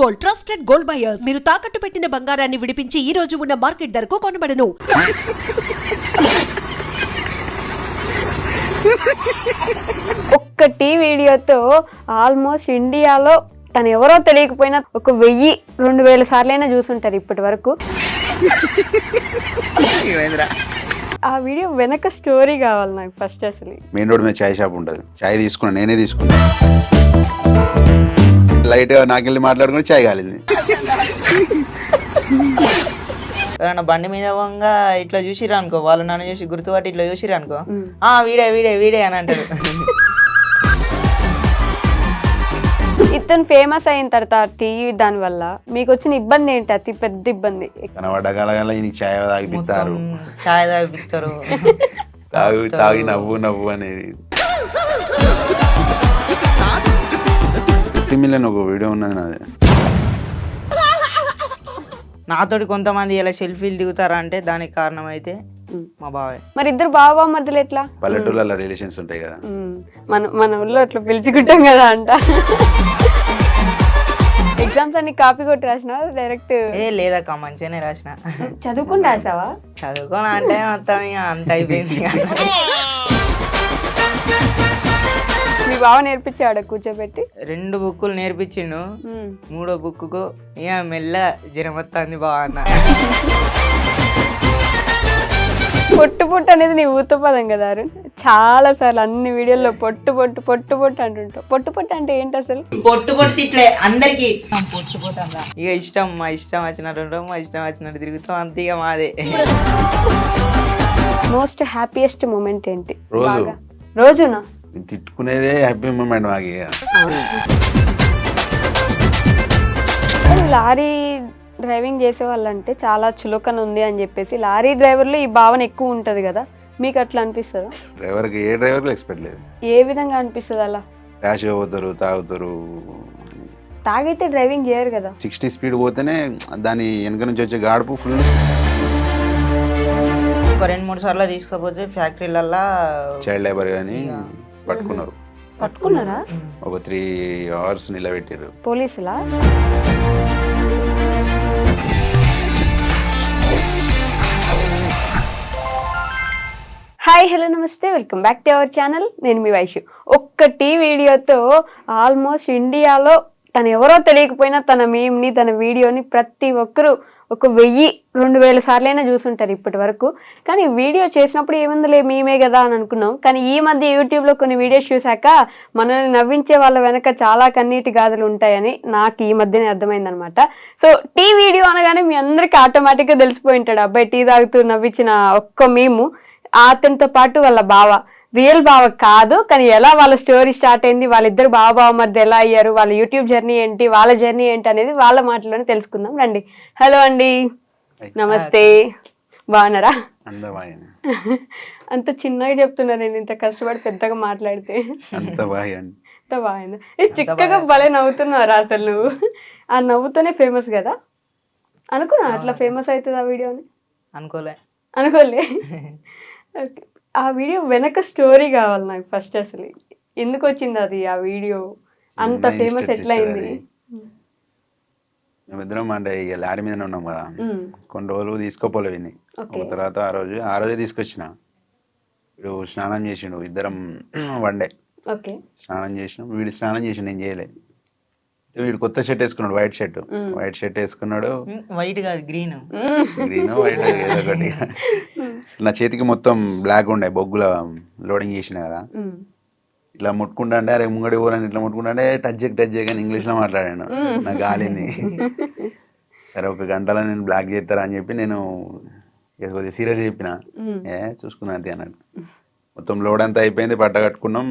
Gold, trusted gold buyers. మీరు తాకట్టు పెట్టిన బంగారాన్ని విడిపించి ఈ రోజు ఉన్న మార్కెట్ ధరకు కొనబడను. ఒక్కటి వీడియోతో ఆల్మోస్ట్ ఇండియాలో తను ఎవరో తెలియకపోయినా 1000-2000 సార్లైనా చూసుంటారు ఇప్పటి వరకు. ఆ వీడియో వెనక స్టోరీ కావాలి నాకు ఫస్ట్. అసలు మెయిన్ రోడ్ మీద చాయ్ షాప్ ఉంటుంది. చాయ్ తీసుకున్నా, నేనే తీసుకున్నా. లైట్గా నాకెళ్ళి మాట్లాడుకుని చాయ్ కాలింది. ఎవరన్నా బండి మీద పోగా ఇట్లా చూసిరా అనుకో, వాళ్ళు నన్ను చూసి గుర్తుపట్టి ఇట్లా చూసిరా అనుకో, వీడే వీడే వీడే అని అంటారు. ఇతను ఫేమస్ అయిన తర్వాత టీవీ దాని వల్ల మీకు వచ్చిన ఇబ్బంది ఏంటి? అతి పెద్ద ఇబ్బంది. కనబడగల చాయ్ తాగిపిస్తారు, చాయ్ తాగిపిస్తారు, తాగి నవ్వు నవ్వు అనేది. మిలియన్ ఒక వీడియో ఉన్నది నాది. నాతోటి కొంతమంది ఇలా సెల్ఫీలు దిగుతారా అంటే దానికి కారణం అయితే మా బావే. మరి ఇద్దరు బావ మధ్యలో ఎట్లా? పల్లెటూళ్ళలో రిలేషన్స్ ఉంటాయి కదా, మన ఊళ్ళో అట్లా పిలుచుకుంటాం కదా అంట. ఎగ్జామ్స్ అన్ని కాపీ కొట్టి రాసినా డైరెక్ట్? లేదక్క, మంచిగానే రాసిన. చదువుకుని రాసావా? చదువుకోని అంటే మొత్తం అంత అయిపోయింది. మీ బావ నేర్పించాడు కూర్చోబెట్టి? 2 బుక్కులు నేర్పించిండు. 3వ బుక్కు ఇక మెల్ల జ్వరం వస్తుంది బావ అన్న. పొట్టు పొట్టు అనేది నీ ఊత పదం కదా అరుణ్. చాలా సార్లు అన్ని వీడియోల్లో పొట్టు పొట్టు పొట్టు పొట్టు అంటుంటావు. పొట్టు పొట్టు అంటే ఏంటి అసలు? పొట్టు పొట్టు తిట్లే అందరికి. పొట్టు పొట్టు అందా ఇక ఇష్టం, మా ఇష్టం వచ్చినట్టు మా ఇష్టం వచ్చినట్టు తిరుగుతాం, అంతే ఇక మాదే. మోస్ట్ హ్యాపీయెస్ట్ మూమెంట్ ఏంటి? రోజు. రోజునా? తిట్టుకునేదే హ్యాపీ మూమెంట్ మాకు. లారీ డ్రైవింగ్ చేసే వాళ్ళంటే చాలా చులకన ఉంది అని చెప్పేసి లారీ డ్రైవర్లో ఈ భావన ఎక్కువ ఉంటుంది కదా, మీకు అట్లా అనిపిస్తుందా? డ్రైవర్కి ఏ డ్రైవర్కి ఎక్స్పెక్ట్ లేదు. ఏ విధంగా అనిపిస్తుంది అలా? ర్యాష్గా పోతారు, తాగుతారు. తాగైతే డ్రైవింగ్ చేయరు కదా. 60 స్పీడ్ పోతేనే దాని వెనక నుంచి వచ్చే గాడుపు ఫుల్. ఒక 2-3 సార్లు తీసుకపోతే ఫ్యాక్టరీలల్లా చైల్డ్ లేబర్ కానీ పట్టుకున్నారు. పట్టుకున్నారా? ఒక 3 hours నిలబెట్టారు పోలీసులా? హాయ్, హలో, నమస్తే, welcome back to our channel. నేను మీ వైషు. ఒక్కటి వీడియోతో ఆల్మోస్ట్ ఇండియాలో తను ఎవరో తెలియకపోయినా తన మీమ్ని, తన వీడియోని ప్రతి ఒక్కరూ 1000-2000 సార్లైనా చూసుంటారు ఇప్పటి వరకు. కానీ వీడియో చేసినప్పుడు ఏముందిలే మేమే కదా అని అనుకున్నాం. కానీ ఈ మధ్య యూట్యూబ్లో కొన్ని వీడియోస్ చూశాక మనల్ని నవ్వించే వాళ్ళ వెనక చాలా కన్నీటి గాథలు ఉంటాయని నాకు ఈ మధ్యనే అర్థమైందనమాట. సో టీ వీడియో అనగానే మీ అందరికీ ఆటోమేటిక్గా తెలిసిపోయి ఉంటాడు, అబ్బాయి టీ తాగుతూ నవ్వించిన ఒక్క మీము. అతనితో పాటు వాళ్ళ బావ, రియల్ బావ కాదు కానీ ఎలా వాళ్ళ స్టోరీ స్టార్ట్ అయింది, వాళ్ళిద్దరు బావ మధ్య ఎలా అయ్యారు, వాళ్ళ యూట్యూబ్ జర్నీ ఏంటి, వాళ్ళ జర్నీ ఏంటి అనేది వాళ్ళ మాటలోనే తెలుసుకుందాం రండి. హలో అండి, నమస్తే, బాగున్నారా? అంత చిన్నగా చెప్తున్నా, నేను ఇంత కష్టపడి పెద్దగా మాట్లాడితే. అంత బాగుంది. చిక్కగా భలే నవ్వుతున్నారా అసలు నువ్వు. ఆ నవ్వుతోనే ఫేమస్ కదా. అనుకున్నా అట్లా ఫేమస్ అవుతుంది ఆ వీడియోని? అనుకోలే. ఆ వీడియో వెనక స్టోరీ కావాలి నాకు ఫస్ట్. అసలు ఎందుకు వచ్చింది అది, ఆ వీడియో అంత ఫేమస్ ఎట్లా అయింది? మేమిద్దరం అంటే ఇక లారీ మీదనే ఉన్నాం కదా, కొన్ని రోజులు తీసుకోపోలే విని. ఒక తర్వాత ఆ రోజే తీసుకొచ్చిన. వీడు స్నానం చేసిండు, ఇద్దరం వన్డే స్నానం చేసినాం. వీడు స్నానం చేసిండు, నేను చేయలేదు. వీడు కొత్త షర్ట్ వేసుకున్నాడు, వైట్ షర్ట్ వేసుకున్నాడు. వైట్ కాదు, గ్రీన్ వైట్ ఏదో ఒకటి. నా చేతికి మొత్తం బ్లాక్ ఉండే, బొగ్గుల లోడింగ్ చేసిన కదా. ఇట్లా ముట్టుకుంటా అంటే అరే ముంగడి పోరని ఇట్లా ముట్టుకుంటా అంటే టచ్ కానీ ఇంగ్లీష్లో మాట్లాడాను. నాకు గాలింది. సరే 1 గంటలో నేను బ్లాక్ చేస్తారా అని చెప్పి నేను కొద్దిగా సీరియస్ చెప్పిన. చూసుకున్నా అంతే అన్నాడు. మొత్తం లోడ్ అంతా అయిపోయింది, పట్ట కట్టుకున్నాం.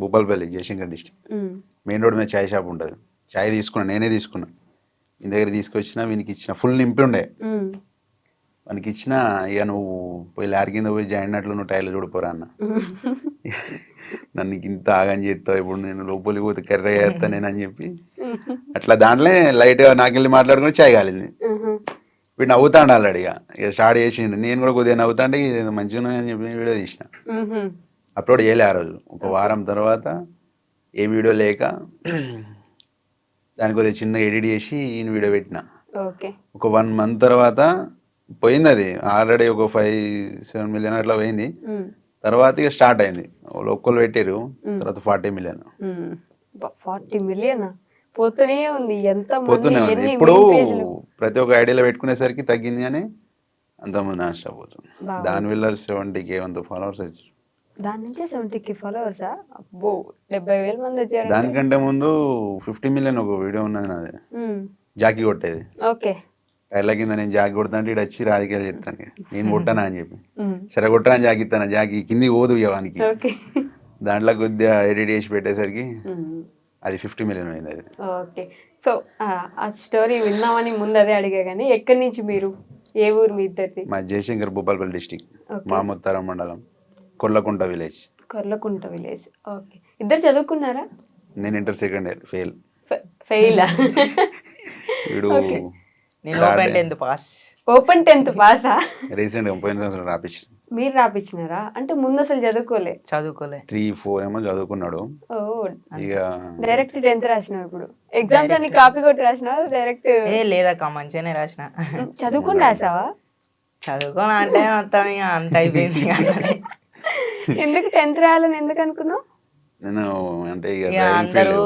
Bhupalpally, Jayashankar district. Main road మీద చాయ్ షాప్ ఉంటుంది. చాయ్ తీసుకున్నా, నేనే తీసుకున్నా. మీ దగ్గర తీసుకొచ్చిన, వీనికి ఇచ్చిన. ఫుల్ నింపి ఉండే వానికి ఇచ్చిన. ఇక నువ్వు పోయి లారీ కింద పోయి జాయిన్ అయినట్లు నువ్వు టైర్లు చూడిపోరా అన్న. నన్ను ఇంత ఆగని చేస్తావు, ఇప్పుడు నేను లోపలికి పోతే కర్ర చేస్తా నేను అని చెప్పి అట్లా దాంట్లో లైట్గా నాకెళ్ళి మాట్లాడుకుని చాయ్ కాలింది. వీడు నవ్వుతాడు ఆల్రెడీ. ఇక స్టార్ట్ చేసిండు. నేను కూడా కొద్దిగా నవ్వుతాంటే ఇది మంచిగా ఉన్నాయని చెప్పి వీడియో తీసిన. అప్లోడ్ చేయలే ఆ రోజు. 1 వారం తర్వాత ఏ వీడియో లేక దానికి కొద్దిగా చిన్న ఎడిట్ చేసి ఈయన వీడియో పెట్టిన. ఓకే. ఒక 1 month తర్వాత పోయింది, అది ఆల్రెడీ ఒక 5-7 మిలియన్ అట్లా పోయింది. తర్వాత ఇక స్టార్ట్ అయింది, ఒక్కళ్ళు పెట్టారు, తర్వాత 40 మిలియన్ 40 మిలియన్ పోతూనే ఉంది. ఎంత పోతూనే ఉంది. ఇప్పుడు ప్రతి ఒక్క ఐడియాలో పెట్టుకునేసరికి తగ్గింది కానీ అంతమంది నాన్ స్టాప్ పోతుంది. దానివల్ల 70K అంత ఫాలోవర్స్ వచ్చారు. దాని నుంచి 70K ఫాలోవర్సా? అబ్బో, 70,000 మంది వచ్చారు. దానికంటే ముందు 50 మిలియన్ ఒక వీడియో ఉన్నది నాది, జాకీ కొట్టేది. ఓకే. కళ్ళ కింద నేను జాకీ కొడతాను, ఇటు వచ్చి రాజకీయాలు చెప్తాను, నేను కొట్టానా అని చెప్పి, సరే కొట్టరా జాకీ ఇస్తాను, జాకీ కిందికి పోదు ఇవ్వడానికి. దాంట్లో కొద్దిగా ఎడిట్ చేసి పెట్టేసరికి అది 50 మిలియన్ అయింది అది. ఓకే. సో ఆ స్టోరీ విన్నామని ముందు అదే అడిగా, కానీ ఎక్కడి నుంచి మీరు, ఏ ఊరు మీ ఇద్దరిది? మా Jayashankar Bhupalpally district, Mahamuttaram mandal, Korlakunta village. Korlakunta village. Okay. ఇద్దరు చదువుకున్నారా? నేను ఇంటర్ సెకండ్ ఇయర్ ఫెయిల్. ఫెయిలా? వీడు నేను open 10th pass. Open 10th పాసా? రీసెంట్ గా పోయిన సంవత్సరం రాపించిన. మీరు రాపించినారా? అంటే ముందు అసలు చదువుకోలే? 3-4 ఏమో చదువుకున్నాడు. ఓ, ఇక డైరెక్ట్ 10th రాసినావు. ఇప్పుడు ఎగ్జామ్స్ అన్ని కాపీ కొట్టి రాసినావా డైరెక్ట్? లేదక్క, మంచిగానే రాసిన. చదువుకుని రాసావా? చదువుకోని అంటే మొత్తం ఇక అంత అయిపోయింది. ఎందుకు 10th రాయాలని ఎందుకు అనుకున్నావు? నేను అంటే ఇక అందరూ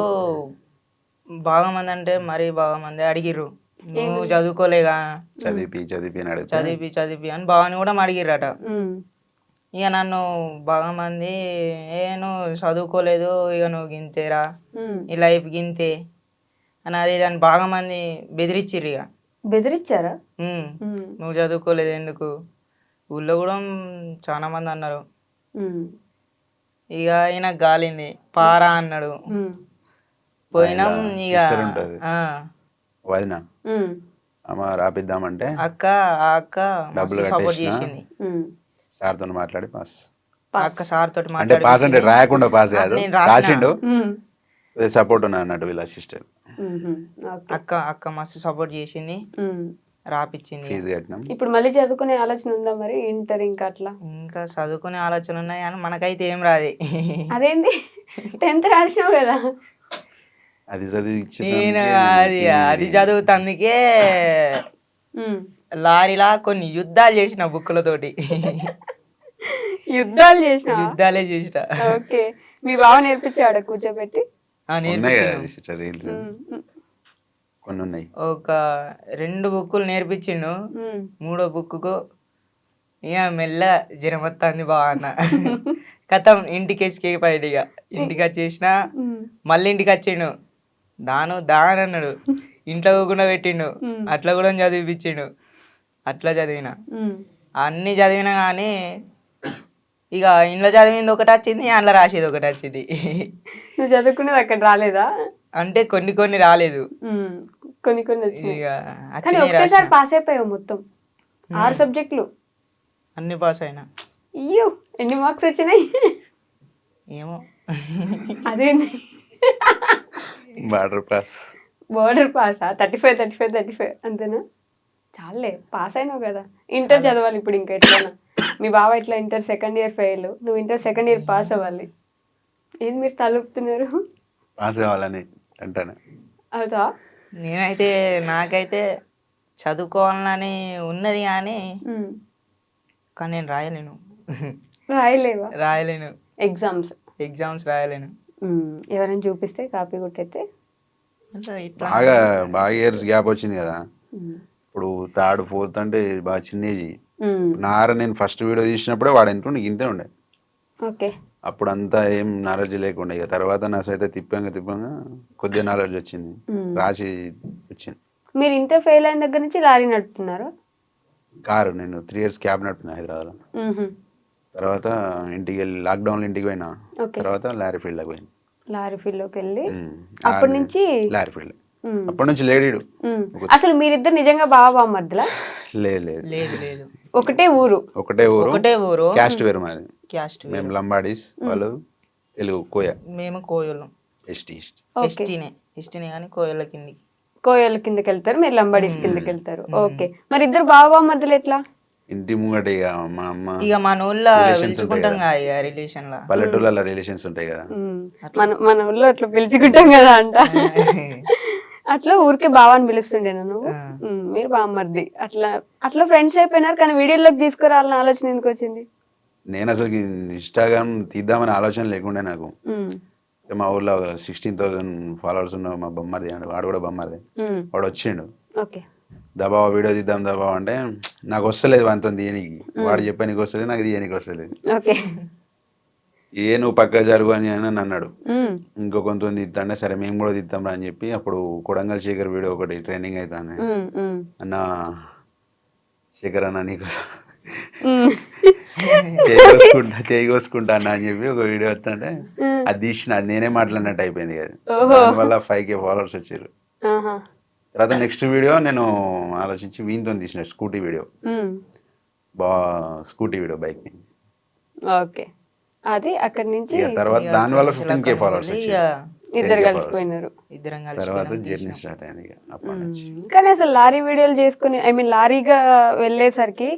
బాగా మంది అంటే మరీ బాగా మంది అడిగిర్రు, నువ్వు చదువుకోలేగా, చదివి అని బాగా కూడా అడిగిర్రట. ఇక నన్ను బాగా మంది నువ్వు చదువుకోలేదు, ఇక నువ్వు గింతేరా, ఈ లైఫ్ గింతే అని అది దాన్ని బాగా మంది బెదిరించిర్రు. ఇక బెదిరించారా? నువ్వు చదువుకోలేదు ఎందుకు, ఊళ్ళో కూడా చాలా మంది అన్నారు. ఇక ఈయన గాలింది, పారా అన్నాడు. పోయినాం. ఇక వదిన అమ్మ రాపిద్దామంటే అక్క డబ్బులు సపోర్ట్ చేసింది. సార్ తో మాట్లాడి పాస్. అక్క సార్ తోటి అంటే పాస్ అంటే రాయకుండా పాస్ కాదు, నేను రాసిండు, సపోర్ట్ ఉన్నా అన్నట్టు వీళ్ళ సిస్టర్. అక్క మస్తు సపోర్ట్ చేసింది, రాపిచ్చింది. ఫీజు కట్టినాం. ఇప్పుడు మళ్ళీ చదువుకునే ఆలోచన ఉందా మరి? ఇంటర్ ఇంకా అట్లా ఇంకా చదువుకునే ఆలోచన ఉన్నాయి కానీ మనకైతే ఏం రాదు. అదేంటి? 10th రాసినావు కదా. అది చదివి నేను అది చదువుతందుకే లారీలా కొన్ని యుద్ధాలు చేసిన బుక్కులతోటి. యుద్ధాలే చేసిన. ఓకే. మీ బావ నేర్పించాడు కూర్చోబెట్టి? కొన్ని ఉన్నాయి. ఒక 2 బుక్కులు నేర్పించిండు. 3వ బుక్కు ఇక మెల్ల జ్వరం వస్తుంది బాగా అన్న. కథం ఇంటికి ఎస్కేపోయాడు. ఇక ఇంటికి వచ్చేసిన, మళ్ళీ ఇంటికి వచ్చిండు, దాని అన్నాడు, ఇంట్లో కూడా పెట్టిండు, అట్లా కూడా చదివిపించిండు. అట్లా చదివిన, అన్ని చదివినా కానీ ఇక ఇంట్లో చదివింది ఒకటి వచ్చింది, అందులో రాసేది ఒకటి వచ్చింది. నువ్వు చదువుకునేది అక్కడ రాలేదా? అంటే కొన్ని రాలేదు, కొన్ని ఒకేసారి పాస్ అయిపోయావు మొత్తం 6 సబ్జెక్టులు అన్ని పాస్ అయినా. అయ్యో, ఎన్ని మార్క్స్ వచ్చినాయి? ఏమో అదేంటి బార్డర్ పాసా? 35 అంతేనా? చాలే, పాస్ అయినావు కదా. ఇంటర్ చదవాలి ఇప్పుడు ఇంకా ఎట్లైనా. మీ బావ ఇట్లా ఇంటర్ సెకండ్ ఇయర్ ఫెయిల్, నువ్వు ఇంటర్ సెకండ్ ఇయర్ పాస్ అవ్వాలి. ఏది మీరు తలుపుతున్నారు? పాస్ కావాలని అంటాను. అవుతా? నాకైతే చదువుకోవాలని ఉన్నది కానీ నేను రాయలేను. ఎగ్జామ్స్ రాయలేను. ఎవరైనా చూపిస్తే కాపీ కొట్టయితే బాగా ఇయర్స్ గ్యాప్ వచ్చింది కదా. ఇప్పుడు 3rd 4th అంటే బాగా చిన్న ఏజ్. నేను ఫస్ట్ వీడియో తీసినప్పుడే వాడు ఎంత ఉండే, ఇంతే ఉండే. ఓకే. అప్పుడు అంతా ఏం నాలెడ్జ్ లేకుండా, ఇక తర్వాత నా సైతే తిప్పంగా కొద్దిగా నాలెడ్జ్ వచ్చింది, రాసి వచ్చింది. మీరు ఇంటర్ ఫెయిల్ అయిన దగ్గర నుంచి లారీ నడుపుతున్నారు? కారు నేను 3 years క్యాబ్ నడుపుతున్నా హైదరాబాద్లో. తర్వాత ఇంటికి వెళ్ళి లాక్డౌన్లో ఇంటికి పోయినా, తర్వాత లారీ ఫీల్డ్లోకి పోయినా. లారీ ఫీల్డ్లోకి వెళ్ళి అప్పటి నుంచి లారీ ఫీల్డ్, అప్పటి నుంచి లేడీడు. అసలు మీరిద్దరు నిజంగా బావ మధ్యలో? లేదు. ఒకటే ఊరు. క్యాస్ట్ వేరు మాది. మేము లంబాడీస్, వాళ్ళు తెలుగు కోయ. మేము కోయలు. ఎస్టీనే కానీ కోయల కిందకి వెళ్తారు, మీరు లంబాడీస్ కిందకి వెళ్తారు. ఓకే. మరి ఇద్దరు బావ మధ్యలో ఎట్లా? ఇంటి ముంగట ఇక మా అమ్మ, ఇక మన ఊళ్ళో పిలుచుకుంటాం కదా రిలేషన్ లా, పల్లెటూళ్ళ రిలేషన్స్ ఉంటాయి కదా, మన ఊళ్ళో అట్లా పిలుచుకుంటాం కదా అంట. అట్లా ఊరికే బావ అని పిలుస్తుండేనా నువ్వు? ఆ. మీరు బామ్మర్ది అట్లా ఫ్రెండ్స్ అయిపోయినారు. కానీ వీడియోలోకి తీసుకురావాలని ఆలోచన ఎందుకు వచ్చింది? నేను అసలు ఇన్స్టాగ్రామ్ తీద్దామని ఆలోచన లేకుండే నాకు. ఉమ్, మా ఊర్లో 16,000 ఫాలోవర్స్ ఉన్న మా బొమ్మది అండి, వాడు కూడా బొమ్మది. ఉమ్, వాడు వచ్చిండు, ఓకే. దబావ వీడియో తీద్దాం దబావ అంటే నాకు వస్తలేదు వానితో తీయనికి. వాడు చెప్పానికి వస్తలేదు, నాకు తీయనికి వస్తలేదు. ఓకే. నువ్వు పక్క జరుగు అని నన్ను అన్నాడు. ఉమ్, ఇంకో కొంత తీద్దాంటే సరే మేము కూడా తీద్దాం రా అని చెప్పి అప్పుడు కొడంగల్ శేఖర్ వీడియో ఒకటి ట్రెండింగ్ అవుతాను. ఉమ్, ఉమ్, అన్న శేఖర్ అన్న నీకోసం ఉమ్, చేయి కోసుకుంటా అన్న అని చెప్పి ఒక వీడియో వస్తుంటే అది తీసిన, అది నేనే మాట్లాడినట్టు అయిపోయింది కదా. ఓహో. దానివల్ల 5K ఫాలోవర్స్ వచ్చారు. ఆహా. తర్వాత నెక్స్ట్ వీడియో నేను ఆలోచించి వీనితో తీసిన స్కూటీ వీడియో, ఉమ్, స్కూటీ వీడియో బైక్. ఓకే. అది అక్కడి నుంచి ఇక తర్వాత ఇక దానివల్ల కొంచెం 15K ఫాలోవర్స్ ఇక వచ్చారు. ఇద్దరు 10K కలిసిపోయినారు. ఇద్దరం తర్వాత కలిసి జర్నీ స్టార్ట్ అయింది ఇక అప్పటి నుంచి. కానీ అసలు లారీ వీడియోలు చేసుకుని లారీగా వెళ్ళేసరికి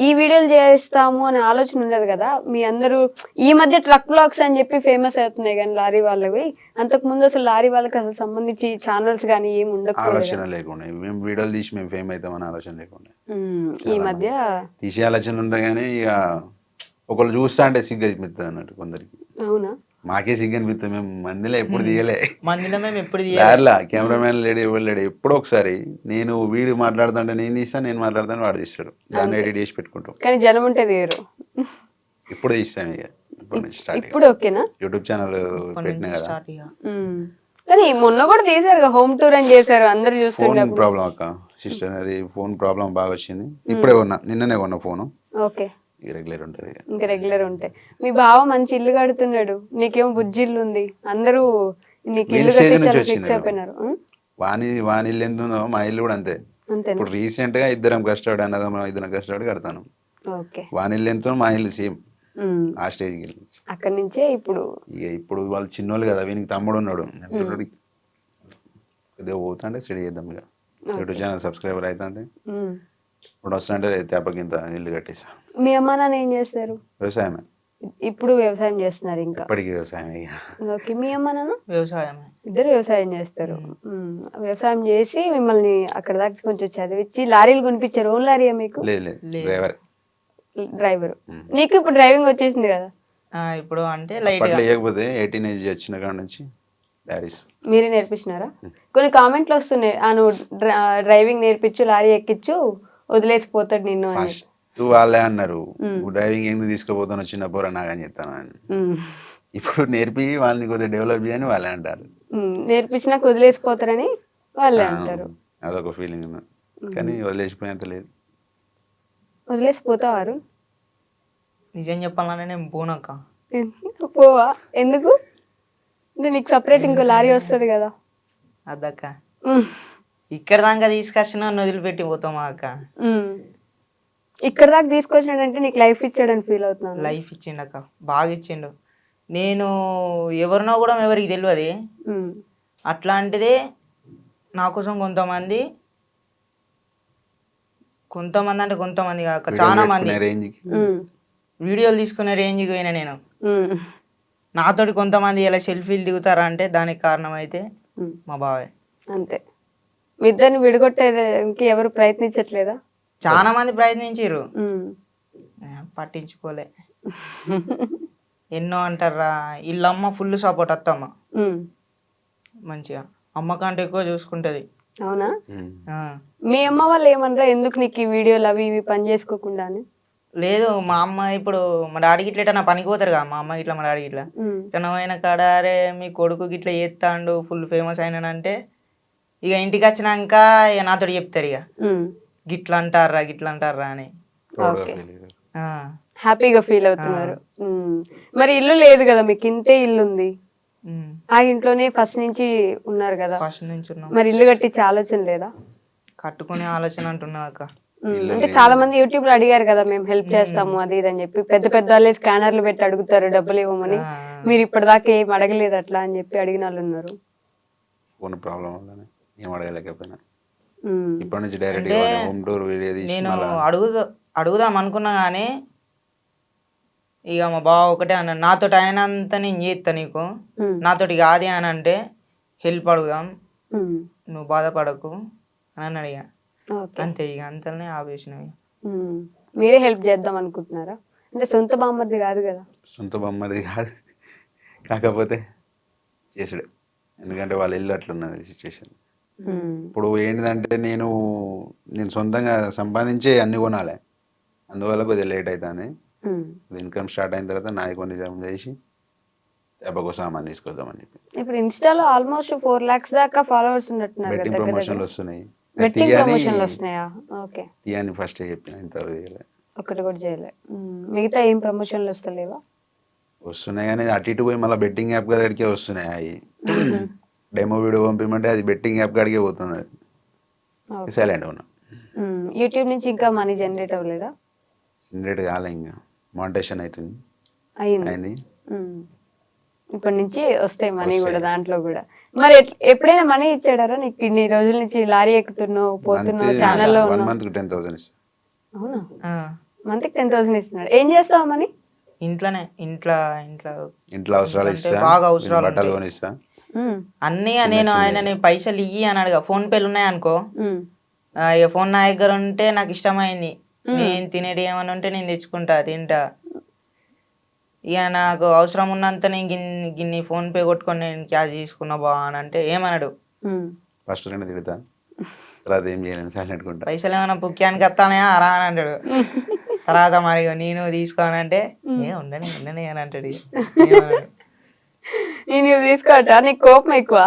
ఈ వీడియోలు చేస్తాము అనే ఆలోచన ఉండదు కదా. మీ అందరూ ఈ మధ్య ట్రక్ బ్లాగ్స్ అని చెప్పి ఫేమస్ అవుతున్నాయి కానీ లారీ వాళ్ళవి, అంతకు ముందు అసలు లారీ వాళ్ళకి అసలు సంబంధించి ఛానల్స్ కానీ ఏమి ఉండకపోలేదు. ఆలోచన లేకుండా మేము వీడియోలు తీసి మేము ఫేమ్ అవుతామని ఆలోచన లేకుండా. ఈ మధ్య తీసే ఆలోచన ఉంటాయి కానీ ఇక ఒకళ్ళు చూస్తా అంటే సిగ్గు అనిపిస్తుంది అన్నట్టు కొందరికి. అవునా? మాకే సిగ్గు అనిపిస్తుంది, మేము మందిలో ఎప్పుడు తీయలే. మందిలో మేము ఎప్పుడు దారిలా కెమెరామ్యాన్ లేడు, ఎవరు లేడు. ఎప్పుడో ఒకసారి నేను వీడియో మాట్లాడుతుంటే నేను తీస్తాను, నేను మాట్లాడుతాను వాడు తీస్తాడు, దాన్ని ఎడిట్ చేసి పెట్టుకుంటాం. కానీ జనం ఉంటే తీయరు. ఇప్పుడు తీస్తాను ఇక ఇప్పటి నుంచి స్టార్ట్. ఇప్పుడు ఓకేనా? యూట్యూబ్ ఛానల్ పెట్టినా కదా. స్టార్ట్ ఇక కానీ మొన్న కూడా తీసారు, హోమ్ టూర్ అని చేశారు, అందరు ఫోన్ చూస్తుండే. ప్రాబ్లం అక్క, సిస్టర్, అది ఫోన్ ప్రాబ్లం బాగా వచ్చింది. ఇప్పుడే కొన్నా, నిన్ననే కొన్నా ఫోను. ఓకే. రెగ్యులర్ ఉంటుంది. ఇంకా రెగ్యులర్ ఉంటాయి. మీ బావ మంచి ఇల్లు కడుతున్నాడు, నీకేమో బుజ్జి ఇల్లు ఉంది, అందరూ నీకు ఇల్లు కట్టించారు ఫిక్స్ అయిపోయినారు. వాని ఇల్లు ఎంత ఉందో మా ఇల్లు కూడా అంతే. అంతేనా? ఇప్పుడు రీసెంట్ గా ఇద్దరం కష్టపడి అన్నదమ్ములం ఇద్దరం కష్టపడి కడతాను. ఓకే. వాని ఇల్లు ఎంతో మా ఇల్లు సేమ్, ఆ స్టేజ్కి వెళ్ళి అక్కడి నుంచే ఇప్పుడు ఇక ఇప్పుడు వాళ్ళు చిన్నోళ్ళు కదా, వీనికి తమ్ముడు ఉన్నాడు. కొద్దిగా పోతుంటే స్టడీ చేద్దాం ఇక. యూట్యూబ్ ఛానల్ సబ్స్క్రైబర్ అవుతుంటే ఇప్పుడు వస్తుంటే తేపకింత ఇల్లు కట్టేసా. మీ అమ్మ నాన్న ఏం చేస్తారు? వ్యవసాయమే, ఇప్పుడు వ్యవసాయం చేస్తున్నారు ఇంకా? ఇప్పటికీ వ్యవసాయం ఇక. ఓకే. మీ అమ్మ నాన్న వ్యవసాయమే, ఇద్దరు వ్యవసాయం చేస్తారు. వ్యవసాయం చేసి మిమ్మల్ని అక్కడ దాకా కొంచెం చదివించి లారీలు కొనిపించారు. ఓన్ లారీయా మీకు? లేదు లేదు, డ్రైవర్. డ్రైవర్. నీకు ఇప్పుడు డ్రైవింగ్ వచ్చేసింది కదా? ఇప్పుడు అంటే లైట్ అప్పట్లో లేకపోతే 18 ఏజ్ వచ్చిన కాడ నుంచి డారీస్. మీరే నేర్పించినారా? కొన్ని కామెంట్లు వస్తున్నాయి, నువ్వు డ్రైవింగ్ నేర్పించు, లారీ ఎక్కించు, వదిలేసిపోతాడు నిన్ను అని. ఫస్ట్ వాళ్ళే అన్నారు, డ్రైవింగ్ ఎందుకు తీసుకుపోతాను చిన్న పోరా నాగని చెప్తాను అని. ఇప్పుడు నేర్పి వాళ్ళని కొద్దిగా డెవలప్ చేయని వాళ్ళే అంటారు. నేర్పించినాక వదిలేసిపోతారని వాళ్ళే అంటారు. అదొక ఫీలింగ్ ఉంది, కానీ వదిలేసిపోయేంత లేదు. వదిలేసిపోతావారు? నిజం చెప్పాలంటే నేను పోనక్క. పోవా? ఎందుకు? అంటే నీకు సపరేట్ ఇంకో లారీ వస్తుంది కదా. అద్దక్క ఇక్కడ దాకా తీసుకొచ్చిన నన్ను వదిలిపెట్టి పోతామా అక్క? ఇక్కడ దాకా తీసుకొచ్చినాడంటే నీకు లైఫ్ ఇచ్చాడని ఫీల్ అవుతున్నాను. లైఫ్ ఇచ్చిండు అక్క, బాగా ఇచ్చిండు. నేను ఎవరినో కూడా ఎవరికి తెలియదు. అట్లాంటిదే నా కోసం కొంతమంది అంటే కొంతమంది కాక చాలా మంది వీడియోలు తీసుకునే రేంజ్కి పోయినా నేను. నాతోటి కొంతమంది ఇలా సెల్ఫీలు దిగుతారా అంటే దానికి కారణం అయితే మా బావే. అంతే. మీ ఇద్దరిని విడగొట్టేదానికి ఎవరు ప్రయత్నించట్లేదా? చాలా మంది ప్రయత్నించారు, పట్టించుకోలే. ఎన్నో అంటారా, వీళ్ళమ్మ ఫుల్ సపోర్ట్, అత్తమ్మ మంచిగా అమ్మ కంటే ఎక్కువ చూసుకుంటది. అవునా? మీ అమ్మ వాళ్ళు ఏమన్నారా, ఎందుకు నీకు ఈ వీడియోలు అవి ఇవి పని చేసుకోకుండా అని? లేదు, మా అమ్మ ఇప్పుడు మా డాడీకి ఇట్లా ఎటన్నా పనికి పోతారు కదా, మా అమ్మ ఇట్లా మా డాడీ ఇట్లా ఎటనమైన కాడ, అరే మీ కొడుకు ఇట్లా చేస్తాడు ఫుల్ ఫేమస్ అయినానంటే ఇక ఇంటికి వచ్చినాక ఇక నాతో చెప్తారు, ఇక గిట్లా అంటారా అని. హ్యాపీగా ఫీల్ అవుతున్నారు. మరి ఇల్లు లేదు కదా మీకు, ఇంతే ఇల్లు ఉంది, ఆ ఇంట్లోనే ఫస్ట్ నుంచి ఉన్నారు కదా. ఫస్ట్ నుంచి ఉన్నాం. మరి ఇల్లు కట్టించే ఆలోచన లేదా? కట్టుకునే ఆలోచన అంటున్నా అక్క. అంటే చాలా మంది యూట్యూబ్ లో అడిగారు కదా, మేము హెల్ప్ చేస్తాము అది ఇది అని చెప్పి, పెద్ద పెద్ద వాళ్ళే స్కానర్లు పెట్టి అడుగుతారు డబ్బులు ఇవ్వమని. మీరు ఇప్పటిదాకా ఏం అడగలేదు అట్లా అని చెప్పి అడిగిన వాళ్ళు ఉన్నారు. ఫోన్ ప్రాబ్లం వల్లనే ఏం అడగలేకపోయినా. ఇప్పటి నుంచి డైరెక్ట్ హోమ్ టూర్ వీడియో తీసి నేను అడుగుదాం అనుకున్నా కానీ ఇక మా బావ ఒకటే అన్నాడు, నాతోటి అయినంత నేను చేస్తా, నీకు నాతోటి కాదే అని అంటే హెల్ప్ అడుగుదాం, నువ్వు బాధపడకు అని అన్నాడు ఇక. ఓకే. అంతే ఇక అంతనే ఆపేసిన ఇక. మీరే హెల్ప్ చేద్దాం అనుకుంటున్నారా? అంటే సొంత బామ్మర్ది కాదు కదా. సొంత బొమ్మది కాదు, కాకపోతే చేసుడే. ఎందుకంటే వాళ్ళ ఇల్లు అట్లున్నది సిచ్యువేషన్. ఇప్పుడు ఏంటిదంటే నేను సొంతంగా సంపాదించి అన్ని కొనాలి, అందువల్ల కొద్దిగా లేట్ అవుతుంది. ఇన్కమ్ స్టార్ట్ అయిన తర్వాత నాది కొన్ని జమ చేసి ఎప్పకో సామాన్ తీసుకొద్దామని చెప్పి. ఇప్పుడు ఇన్స్టాలో ఆల్మోస్ట్ 4 lakhs దాకా ఫాలోవర్స్ ఉన్నట్టున్నారు బెట్టింగ్ కదా. ప్రమోషన్లు వస్తున్నాయి. బెట్టింగ్ ప్రమోషన్లు వస్తున్నాయా? ఓకే. తీయని ఫస్ట్ చెప్పిన ఇంతవరకు చేయలే. ఒకటి కూడా చేయలే. మిగతా ఏం ప్రమోషన్లు వస్తలేవా? వస్తున్నాయి కానీ అటు ఇటు పోయి మళ్ళీ బెట్టింగ్ యాప్ కాడికే వస్తున్నాయి. అవి డెమో వీడియో పంపిమంటే అది బెట్టింగ్ యాప్ కాడికే పోతుంది. సైలెంట్ ఉన్నా. యూట్యూబ్ నుంచి ఇంకా మనీ జనరేట్ అవ్వలేదా? జనరేట్ కాలే, ఇంకా మానిటేషన్ అవుతుంది, అయింది. ఇప్పటి నుంచి వస్తాయి మనీ కూడా వస్తాయి. దాంట్లో కూడా. మరి ఎప్పుడైనా మనీ ఇచ్చాడారా నీకు? ఇన్ని రోజుల నుంచి లారీ ఎక్కుతున్నావు, పోతున్నావు, ఛానల్లో 1 ఉన్నావు. month 10,000 ఇస్తా. అవునా? ఆ, మంత్కి 10,000 ఇస్తున్నాడు. ఏం చేస్తావు మనీ? ఇంట్లోనే ఇంట్లో ఇంట్లో అవసరాలు అంటే ఇస్తా, బాగా అవసరాలు బట్టలు ఉంటాయి. కొనిస్తా. అన్నీ నేను ఆయనని పైసలు ఇయ్యి అని అడగా. ఫోన్ పేలు ఉన్నాయి అనుకో, ఇక ఫోన్ నా దగ్గర ఉంటే నాకు ఇష్టమైంది, నేను తినేటి ఏమైనా ఉంటే నేను తెచ్చుకుంటా, తింటా. ఇక నాకు అవసరం ఉన్నంత నేను గిన్ని ఫోన్ పే కొట్టుకొని నేను క్యాష్ తీసుకున్నా బా అని అంటే ఏమన్నాడు, ఫస్ట్ 2 తిడతా, తర్వాత ఏం చేయలేను, సైలెంట్ ఉంటా. పైసలు ఏమైనా పుక్యానికి వస్తానే రా అని అంటాడు. తర్వాత మరి ఇక నేను తీసుకోనంటే ఉండని అని అంటాడు. ఇక ఏమన్నాడు, నేను తీసుకోవటా? నీకు కోపం ఎక్కువ?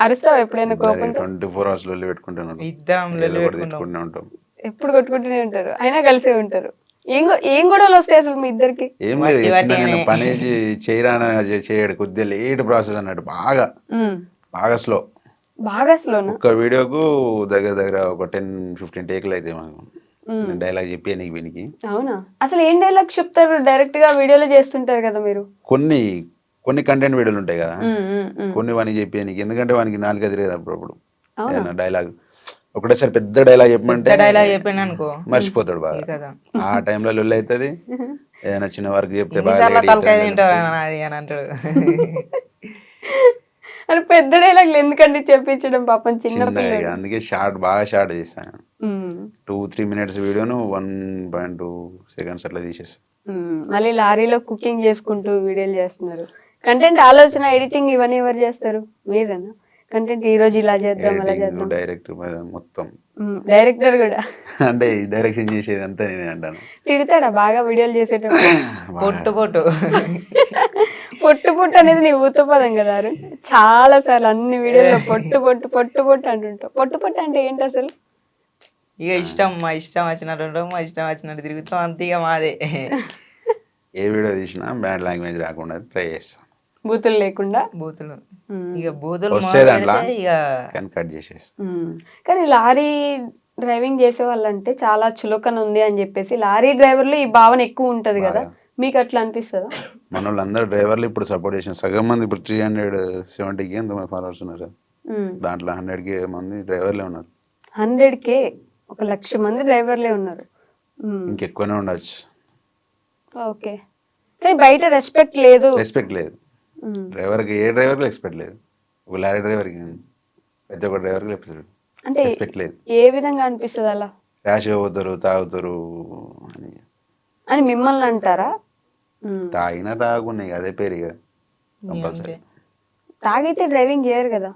అరుస్తావా ఎప్పుడైనా కోపంతో? 24 hours లొల్లి పెట్టుకుంటాను. ఇద్దరం ఏదో లొల్లి ఒకటి పెట్టుకుంటాం. తిట్టుకుంటూనే ఉంటాం. ఎప్పుడు కొట్టుకుంటూనే ఉంటారు, అయినా కలిసే ఉంటారు. ఏం గొడవలు వస్తాయి అసలు మీ ఇద్దరికి? ఏం లేదు, వట్టి చిన్న నేను వట్టినే. పని చేయరాన చేయడు, కొద్దిగా లేట్ ప్రాసెస్ అన్నట్టు, బాగా స్లో. బాగా స్లోనా? ఒక్క వీడియోకు దగ్గర ఒక 10-15 టేకులు అయితే మాకు. నేను డైలాగ్ చెప్పి నీకు వీనికి అవునా? అసలు ఏం డైలాగ్ చెప్తారు? డైరెక్ట్ గా వీడియోలో చేస్తుంటారు కదా మీరు. కొన్ని కంటెంట్ వీడియోలు ఉంటాయి కదా, కొన్ని వానికి చెప్పి నీకు, ఎందుకంటే వానికి 4 తిరగదు అప్పుడప్పుడు ఏదైనా డైలాగ్. ఒకటేసారి పెద్ద డైలాగ్ చెప్పమంటే డైలాగ్ చెప్పాను అనుకో మర్చిపోతాడు బాగా. కదా, ఆ టైంలో లొల్లి అవుతుంది. ఏదైనా చిన్న వర్క్ చెప్తే ఎన్నిసార్లు బాగా తలకాయ తింటావు అది అని అంటాడు. అని పెద్ద డైలాగ్లు ఎందుకండి చెప్పించడం, పాపం చిన్న చిన్న పిల్లలు. అందుకే బాగా షార్ట్ చేస్తాను. 2-3 minutes వీడియోను 1.2 seconds అట్లా తీసేస్తాను. మళ్ళీ లారీలో కుకింగ్ చేసుకుంటూ వీడియోలు చేస్తున్నారు. కంటెంట్ ఆలోచన, ఎడిటింగ్ ఇవన్నీ ఎవరు చేస్తారు? మీరేనా? కంటెంట్ ఈ రోజు ఇలా చేద్దాం, అలా చేద్దాం. డైరెక్ట్ మొత్తం, డైరెక్టర్ కూడా అంటే డైరెక్షన్ చేసేది అంతా నేనే అంటాను. తిడతాడా బాగా వీడియోలు చేసేటప్పుడు? పొట్టు పొట్టు అనేది నీ ఊతపదం కదా అరుణ్. చాలా సార్లు అన్ని వీడియోలో పొట్టు అంటుంటావు. పొట్టు అంటే ఏంటి అసలు? ఇక మా ఇష్టం వచ్చినట్టు ఉంటాం, మా ఇష్టం వచ్చినట్టు తిరుగుతాం, అంతే ఇక మాదే. ఏ వీడియో తీసినా బ్యాడ్ లాంగ్వేజ్ రాకుండా ట్రై చేస్తాను, బూతులు లేకుండా. బూతులు ఇక బూతులు వస్తే దాంట్లో ఇక కానీ కట్ చేసేస్తాను. కానీ లారీ డ్రైవింగ్ చేసే వాళ్ళంటే చాలా చులకన ఉంది అని చెప్పేసి లారీ డ్రైవర్లు ఈ భావన ఎక్కువ ఉంటది కదా, మీకు అట్లా అనిపిస్తుందా? మన వాళ్ళందరూ డ్రైవర్లు ఇప్పుడు సపోర్ట్ చేసిన సగం మంది ఇప్పుడు 370K ఎంతమంది ఫాలోవర్స్ ఉన్నారు, దాంట్లో 100K మంది డ్రైవర్లే ఉన్నారు. 100K 1,00,000 మంది డ్రైవర్లే ఉన్నారు. ఇంకెక్కువనే ఉండొచ్చు. ఓకే. కానీ బయట రెస్పెక్ట్ లేదు. డ్రైవర్కి, ఏ డ్రైవర్కి రెస్పెక్ట్ లేదు. ఒక లారీ డ్రైవర్కి, ప్రతి ఒక్క డ్రైవర్కి అంటే రెస్పెక్ట్ లేదు. ఏ విధంగా అనిపిస్తుంది అలా? ర్యాష్గా పోతారు, తాగుతారు అని మిమ్మల్ని అంటారా? తాగినా తాగున్నాయి అదే పేరు ఇక కంపల్సరీ. తాగైతే డ్రైవింగ్ చేయరు కదా.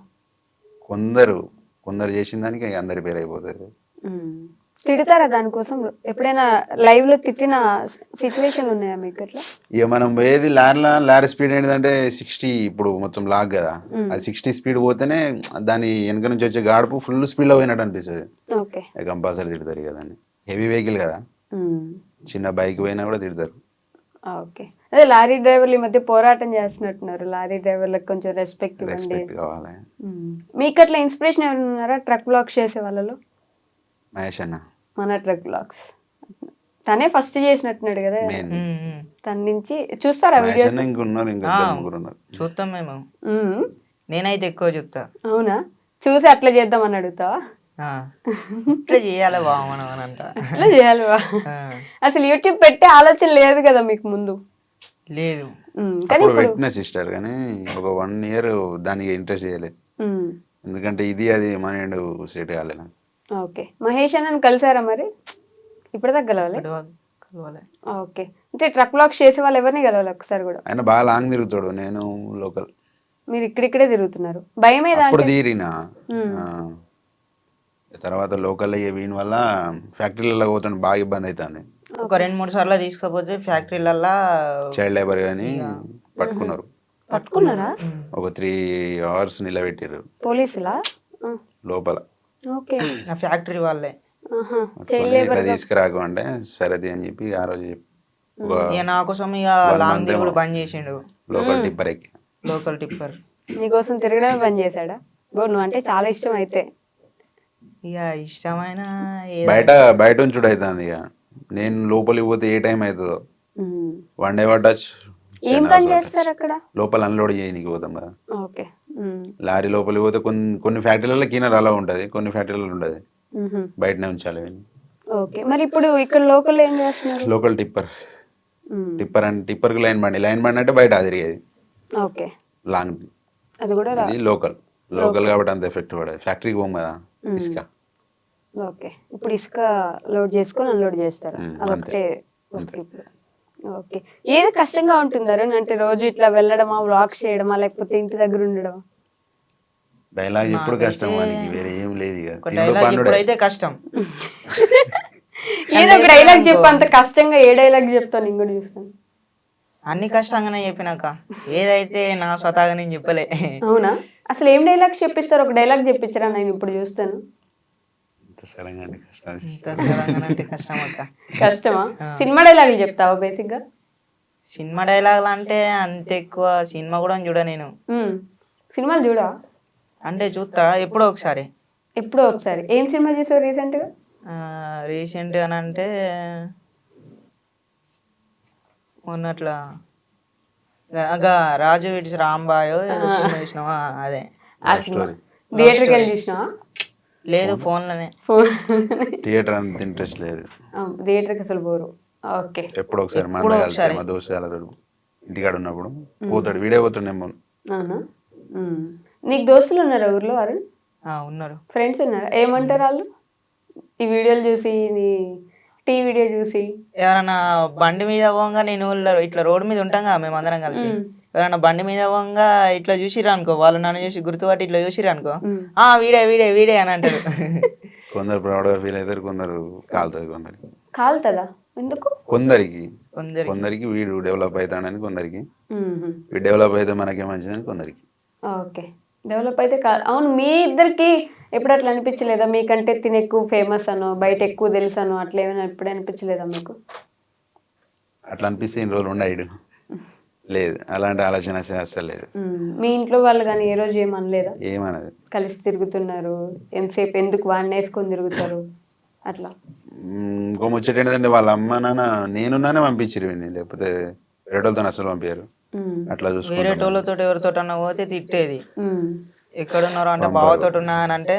కొందరు చేసిన దానికి అందరి పేరు అయిపోతుంది. తిడతారా దానికోసం? ఎప్పుడైనా లైవ్ లో తిట్టిన సిచ్యువేషన్ ఉన్నాయా మీకు అట్లా? ఇక మనం ఏది లారీ స్పీడ్ ఏంటంటే 60, ఇప్పుడు మొత్తం లాగ్ కదా, అది 60 స్పీడ్ పోతేనే దాని వెనక నుంచి వచ్చే గాడుపు ఫుల్ స్పీడ్ లో పోయినట్టు అనిపిస్తుంది. కంపల్సరీ తిడతారు కదా, హెవీ వెహికల్ కదా, చిన్న బైక్ పోయినా కూడా తిడతారు. ఓకే. అదే లారీ డ్రైవర్లు ఈ మధ్య పోరాటం చేస్తున్నట్టున్నారు, లారీ డ్రైవర్లకు కొంచెం రెస్పెక్ట్ ఇవ్వండి కావాలి. మీకు అట్లా ఇన్స్పిరేషన్ ఎవరైనా ఉన్నారా ట్రక్ బ్లాగ్స్ చేసే వాళ్ళలో? మహేష్ అన్న, మన ట్రక్ బ్లాగ్స్ తనే ఫస్ట్ చేసినట్టున్నాడు కదా, తన నుంచి చూస్తారా వీడియోస్? చూస్తాం మేము, నేనైతే ఎక్కువ చూస్తా. అవునా? చూసి అట్లా చేద్దామని అడుగుతావా? ఇట్లా చేయాలి బా మనం అని అంట. అట్లా చేయాలి బా. అసలు యూట్యూబ్ పెట్టే ఆలోచన లేదు కదా మీకు ముందు? లేదు. కానీ పెట్టిన సిస్టర్ కానీ ఒక 1 year దానికి ఇంట్రెస్ట్ చేయలేదు. ఎందుకంటే ఇది అది మైండ్ సెట్ కాలే నాకు. ఓకే. మహేష్ అన్నని కలిసారా మరి? ఇప్పటిదాకా కలవాలి. కలవాలి. ఓకే. అంటే ట్రక్ బ్లాక్స్ చేసే వాళ్ళు ఎవరిని కలవాలి ఒకసారి కూడా? ఆయన బాగా లాంగ్ తిరుగుతాడు, నేను లోకల్. మీరు ఇక్కడిక్కడే తిరుగుతున్నారు. భయం ఏదా అప్పుడు అంటే? తీరినా తర్వాత లోకల్ వీని వల్ల ఫ్యాక్టరీలలో పోతాను, బాగా ఇబ్బంది అవుతుంది. ఒక 2-3 సార్లు తీసుకపోతే ఫ్యాక్టరీలల్లా చైల్డ్ లేబర్ కానీ పట్టుకున్నారు. పట్టుకున్నారా? ఒక 3 hours నిలబెట్టారు పోలీసులా? లోపల. ఓకే. ఆ ఫ్యాక్టరీ వాళ్ళే. పట్టుకొని ఇట్లా తీసుకురాకు అంటే సరేది అని చెప్పి ఆ రోజు ఇక నా కోసం ఇక లాంగ్ తిరుగుడు బంద్ చేసిండు. లోకల్ టిప్పర్ ఎక్కి. లోకల్ టిప్పర్ నీకోసం తిరగడమే పని చేశాడా? నువ్వు అంటే చాలా ఇష్టం అయితే. ఇక ఇష్టమైన బయట ఉంచుడు అవుతుంది. ఇక నేను లోపలికి పోతే ఏ టైం అవుతుందో వన్ డే పట్టచ్చు. ఏం పని చేస్తారు అక్కడ? లోపల అన్లోడ్ చేయనీకి పోతాం కదా. ఓకే. లారీ లోపలికి పోతే కొన్ని ఫ్యాక్టరీలలో క్లీనర్ అలా ఉంటుంది, కొన్ని ఫ్యాక్టరీలలో ఉండదు, బయటనే ఉంచాలి. ఓకే. మరి ఇప్పుడు ఇక్కడ లోకల్ ఏం చేస్తున్నారు? Local tipper. టిప్పర్కి లైన్ బండి అంటే బయట తిరిగేది. ఓకే. లాంగ్ అది కూడా ఇది లోకల్ కాబట్టి అంత ఎఫెక్ట్ పడదు. ఫ్యాక్టరీకి పోం కదా ఇసుక. ఓకే. ఇప్పుడు ఇసుక లోడ్ చేసుకొని అన్లోడ్ చేస్తారు, అదొకటే. ఓకే. ఏది కష్టంగా ఉంటుందారు అంటే రోజు ఇట్లా వెళ్ళడమా, వ్లాగ్స్ చేయడమా, లేకపోతే ఇంటి దగ్గర ఉండడమా? డైలాగ్ ఎప్పుడు కష్టం, వానికి వేరే ఏం లేదు. ఇక డైలాగ్ ఇప్పుడైతే కష్టం. ఏదో ఒక డైలాగ్ చెప్పు, అంత కష్టంగా ఏ డైలాగ్ చెప్తాను నేను కూడా చూస్తాను. అన్ని కష్టంగానే చెప్పినాక ఏదైతే నా స్వతహాగా నేను చెప్పలే. అవునా? అసలు ఏం డైలాగ్స్ చెప్పిస్తారు? ఒక డైలాగ్ చెప్పించరా, నేను ఇప్పుడు చూస్తాను. కష్టం అక్క. కష్టమా? సినిమా డైలాగులు చెప్తావా బేసిక్ గా? సినిమా డైలాగులు అంటే అంత ఎక్కువ సినిమా కూడా చూడ నేను. సినిమాలు చూడా? అంటే చూస్తా ఎప్పుడో ఒకసారి. ఎప్పుడో ఒకసారి. ఏం సినిమా చూసావు రీసెంట్ గా? రీసెంట్ గా అంటే మొన్నట్లా రాజు విడిచి రాంబాయో ఏదో సినిమా చూసినావా? అదే ఆ సినిమా థియేటర్కి వెళ్ళి చూసినావా? లేదు, ఫోన్లోనే. థియేటర్ అంత ఇంట్రెస్ట్ లేదు. థియేటర్కి అసలు పోరు. ఓకే. ఎప్పుడో ఒకసారి మా దోస్తు ఇంటికాడ ఉన్నప్పుడు పోతాడు, వీడియో పోతుండేమో. అవునా? నీకు దోస్తులు ఉన్నారా ఊర్లో? వారు ఉన్నారు. ఫ్రెండ్స్ ఉన్నారా? ఏమంటారు వాళ్ళు ఈ వీడియోలు చూసి, నీ టీ వీడియో చూసి? ఎవరన్నా బండి మీద పోగా, నేను ఇట్లా రోడ్డు మీద ఉంటాం కదా మేమందరం కలిసి, ఎవరన్నా బండి మీద పోగా ఇట్లా చూసిరా అనుకో, వాళ్ళు నన్ను చూసి గుర్తుపట్టి ఇట్లా చూసిరా అనుకో, వీడే అని అంటారు. కొందరు ప్రౌడ్గా ఫీల్ అవుతారు, కొందరు కాలుతుంది. కాలుతుందా? ఎందుకు? కొందరికి వీడు డెవలప్ అవుతాడని, కొందరికి వీడు డెవలప్ అయితే మనకే మంచిదని కొందరికి. ఓకే. డెవలప్ అయితే కాదు. అవును, మీ ఇద్దరికి ఎప్పుడు అట్లా అనిపించలేదా? మీకంటే తిని ఎక్కువ ఫేమస్ అనో, బయట ఎక్కువ తెలుసు అనో, అట్లా ఏమైనా ఎప్పుడు అనిపించలేదా మీకు? అట్లా అనిపిస్తే ఇన్ని రోజులు ఉండడు. లేదు, అలాంటి ఆలోచన అసలు లేదు. మీ ఇంట్లో వాళ్ళు కానీ ఏ రోజు ఏమనలేదా? ఏమన్నది? కలిసి తిరుగుతున్నారు, ఎంతసేపు ఎందుకు వాడిని వేసుకొని తిరుగుతారు అట్లా? ఇంకో ముచ్చట ఏంటంటే వాళ్ళ అమ్మ నాన్న నేనున్నానే పంపించారు వీడిని, లేకపోతే వేరేటోళ్ళతో అసలు పంపించారు. అట్లా చూసుకుంటారు. వేరేటోళ్ళతో ఎవరితో పోతే తిట్టేది. ఎక్కడున్నారు అంటే బావతో ఉన్నా అని అంటే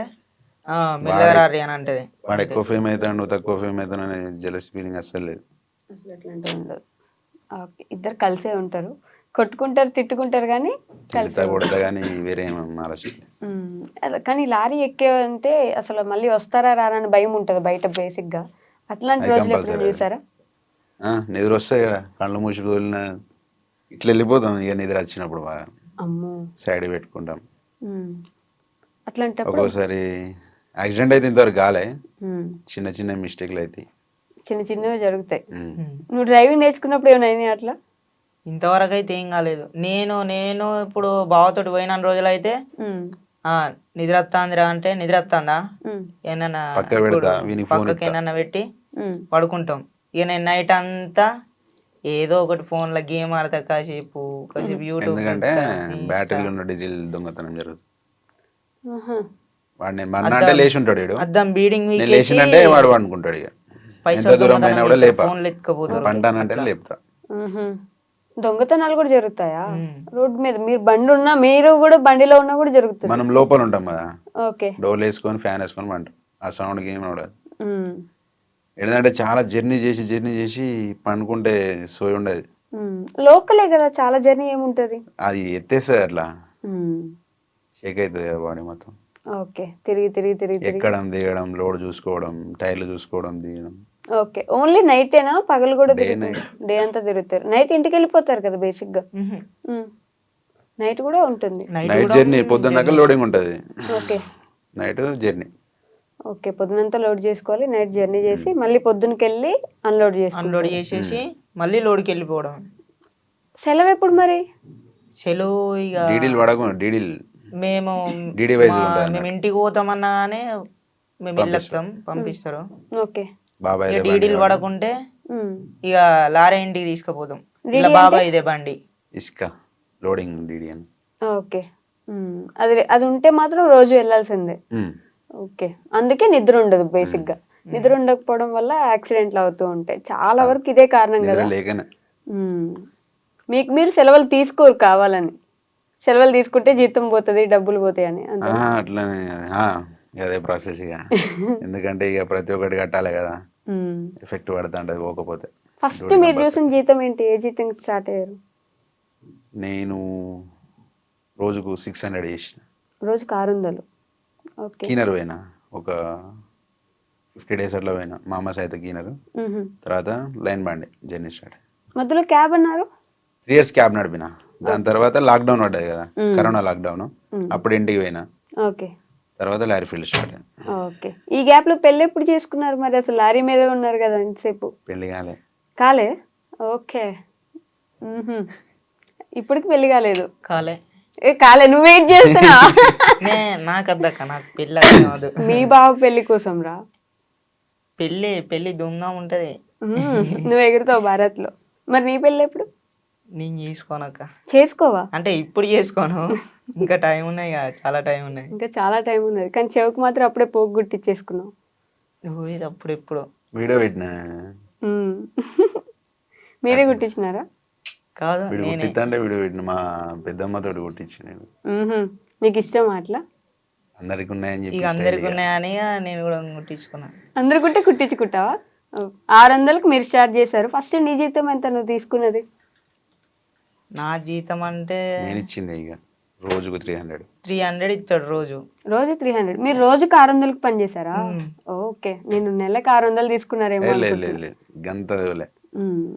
మెల్లరారి అని అంటది. వాడు ఎక్కువ ఫేమ్ అవుతాడు, నువ్వు తక్కువ ఫేమ్ అవుతాను అనే జెలస్ ఫీలింగ్ అసలు లేదు. అసలు అట్లాంటివి ఉండదు. ఓకే. ఇద్దరు కలిసే ఉంటారు, కొట్టుకుంటారు, తిట్టుకుంటారు, కానీ కొడతా కానీ వేరే ఆలోచన. కానీ లారీ ఎక్కేవంటే అసలు మళ్ళీ వస్తారా రారా అని భయం ఉంటుంది బయట బేసిక్ గా. అట్లాంటి రోజులు ఎప్పుడు చూసారా? నిద్ర వస్తాయి కదా, కళ్ళు మూసుకు వదిలిన ఇట్లా వెళ్ళిపోతాం. ఇక నిద్ర వచ్చినప్పుడు బాగా సైడ్ పెట్టుకుంటాం. అట్లాంటప్పుడు ఒక్కోసారి యాక్సిడెంట్ అయితే ఇంతవరకు కాలే, చిన్న చిన్న మిస్టేక్లు అయితే చిన్న చిన్నవి జరుగుతాయి. నువ్వు డ్రైవింగ్ నేర్చుకున్నప్పుడు ఏమైనా అట్లా? ఇంతవరకు అయితే ఏం కాలేదు. నేను ఇప్పుడు బావతోటి పోయిన రోజులు అయితే నిద్ర వస్తాందిరా అంటే నిద్ర వస్తుందా ఏమన్నా పక్కకి ఏమన్నా పెట్టి పడుకుంటాం. ఇక నేను నైట్ అంతా ఏదో ఒకటి ఫోన్ లో గేమ్ ఆడతా, కాసేపు యూట్యూబ్. ఎందుకంటే బ్యాటరీలో ఉన్న డీజిల్ దొంగతనం జరుగుతుంది. వాడు నేను మన్నా అంటే లేచి ఉంటాడు, వీడు అద్దం బీడింగ్ లేచిందంటే వాడు అనుకుంటాడు. ఇక ఎంత దూరం అయినా కూడా లేపా, పంటానంటే లేపుతా. దొంగతనాలు కూడా జరుగుతాయా రోడ్ మీద? మీరు బండి ఉన్నా, మీరు కూడా బండిలో ఉన్నా కూడా జరుగుతుంది. మనం లోపల ఉంటాం కదా, ఓకే, డోర్ వేసుకొని ఫ్యాన్ వేసుకొని పంటాం. ఆ సౌండ్ కి ఏమి ఉండదు. ఏంటంటే చాలా జర్నీ చేసి పండుకుంటే సోయి ఉండదు. లోకలే కదా, చాలా జర్నీ ఏముంటది, అది ఎత్తేస్తుంది, అట్లా షేక్ అవుతుంది బాడీ మొత్తం. ఓకే, తిరిగి ఎక్కడం దిగడం, లోడ్ చూసుకోవడం, టైర్లు చూసుకోవడం, దిగడం. ఓకే, ఓన్లీ నైటేనా? పగలు కూడా Day, తిరుగుతారు? డే అంతా తిరుగుతారు, నైట్ ఇంటికి వెళ్ళిపోతారు కదా బేసిక్ గా. నైట్ కూడా ఉంటుంది. నైట్ జర్నీ, పొద్దున్న దాకా లోడింగ్ ఉంటుంది. Okay night journey. ఓకే, పొద్దునంతా లోడ్ చేసుకోవాలి, నైట్ జర్నీ చేసి మళ్ళీ పొద్దునకి వెళ్ళి అన్లోడ్ అన్లోడ్ చేసుకోవాలి. చేసేసి మళ్ళీ లోడ్కి వెళ్ళిపోవడం. సెలవు ఎప్పుడు మరి? సెలవు ఇక డీడీలు పడకు, డీడీలు మేము డీడీ వైజ్ మా- ఉంటుంది మేము అన్నట్టు. ఇంటికి పోతామన్నానే మేము వెళ్ళొస్తాం, పంపిస్తారు. ఓకే. బాబాయ్ ఇక డీడీలు పడకుంటే ఉమ్. ఇక లారీ ఇంటికి తీసుకుపోతాం. డీడీ ఇలా అంటే? బాబాయ్ ఇదే బండి. ఇసుక లోడింగ్ డీడీ అని. ఓకే. అది అది ఉంటే మాత్రం రోజు వెళ్ళాల్సిందే. ఉమ్. ఓకే, అందుకే నిద్ర ఉండదు బేసిక్ గా. నిద్ర ఉండకపోవడం వల్ల యాక్సిడెంట్లు అవుతూ ఉంటాయి చాలా వరకు, ఇదే కారణం నిద్ర కదా. లేకనే. మీకు మీరు సెలవులు తీసుకోరు కావాలని, సెలవులు తీసుకుంటే జీతం పోతుంది, డబ్బులు పోతాయి అని అంతే. అట్లనే అదే ప్రాసెస్ ఇక. ఎందుకంటే ఇక ప్రతి ఒక్కటి కట్టాలి కదా, ఎఫెక్ట్ పడుతుంటది పోకపోతే. ఫస్ట్ మీరు చూసిన జీతం ఏంటి? ఏ జీతం స్టార్ట్ అయ్యారు? నేను రోజుకు 600 చేసిన. రోజుకి 600. ఓకే. కీనర్ పోయినా ఒక 50 days అట్లా పోయినా, మా అమ్మ సైతం కీనర్. తర్వాత లైన్ బండి జర్నీ స్టార్ట్. మధ్యలో క్యాబ్ అన్నారు? 3 years క్యాబ్ నడిపిన. దాని తర్వాత లాక్డౌన్ పడ్డది కదా, కరోనా లాక్డౌన్. అప్పుడు ఇంటికి పోయినా. ఓకే. తర్వాత లారీ ఫీల్డ్ స్టార్ట్ అయింది. ఓకే. ఈ గ్యాప్ లో పెళ్ళి ఎప్పుడు చేసుకున్నారు మరి? అసలు లారీ మీద ఉన్నారు కదా ఇంతసేపు. పెళ్లి కాలే. కాలే? ఓకే. ఇప్పటికి పెళ్లి కాలేదు? కాలే. కాలే, నువ్వు వెయిట్ చేస్తున్నా. నాకు అద్దక్క, నాకు పెళ్ళి అవ్వదు. మీ బావ పెళ్లి కోసం రా. పెళ్ళి దుమ్నా ఉంటది. నువ్వు ఎగురుతావు భారత్ లో. మరి నీ పెళ్ళి ఎప్పుడు? నేను చేసుకోనక్క. చేసుకోవా? అంటే ఇప్పుడు చేసుకోను, ఇంకా టైం ఉన్నాయి కదా, చాలా టైం ఉన్నాయి. ఇంకా చాలా టైం ఉన్నది, కానీ చెవుకు మాత్రం అప్పుడే పోగు గుట్టిచ్చేసుకున్నావు. ఇది అప్పుడు ఎప్పుడు వీడియో పెట్టిన. మీరే గుట్టించినారా? కాదు, వీడు నేనే. కుట్టిద్దంటే వీడియో పెట్టిన, మా పెద్దమ్మతోటి కుట్టించి నేను. నీకు ఇష్టం అట్లా? అందరికి ఉన్నాయని ఇక చెప్పి అందరికి ఉన్నాయని నేను కూడా కుట్టించుకున్నా. అందరు గుట్టే కుట్టించుకుంటావా? 600కి మీరు స్టార్ట్ చేశారు. ఫస్ట్ నీ జీతం ఎంత నువ్వు తీసుకున్నది? నా జీతం అంటే నేను ఇచ్చింది ఇక రోజుకు 300. 300 ఇస్తాడు రోజు. రోజు 300. మీరు రోజుకి 600కి పని చేశారా? ఓకే, నేను నెలకు 600 తీసుకున్నారేమో అనుకుంటున్నా. లేదు గంత లేదులే. ఉమ్.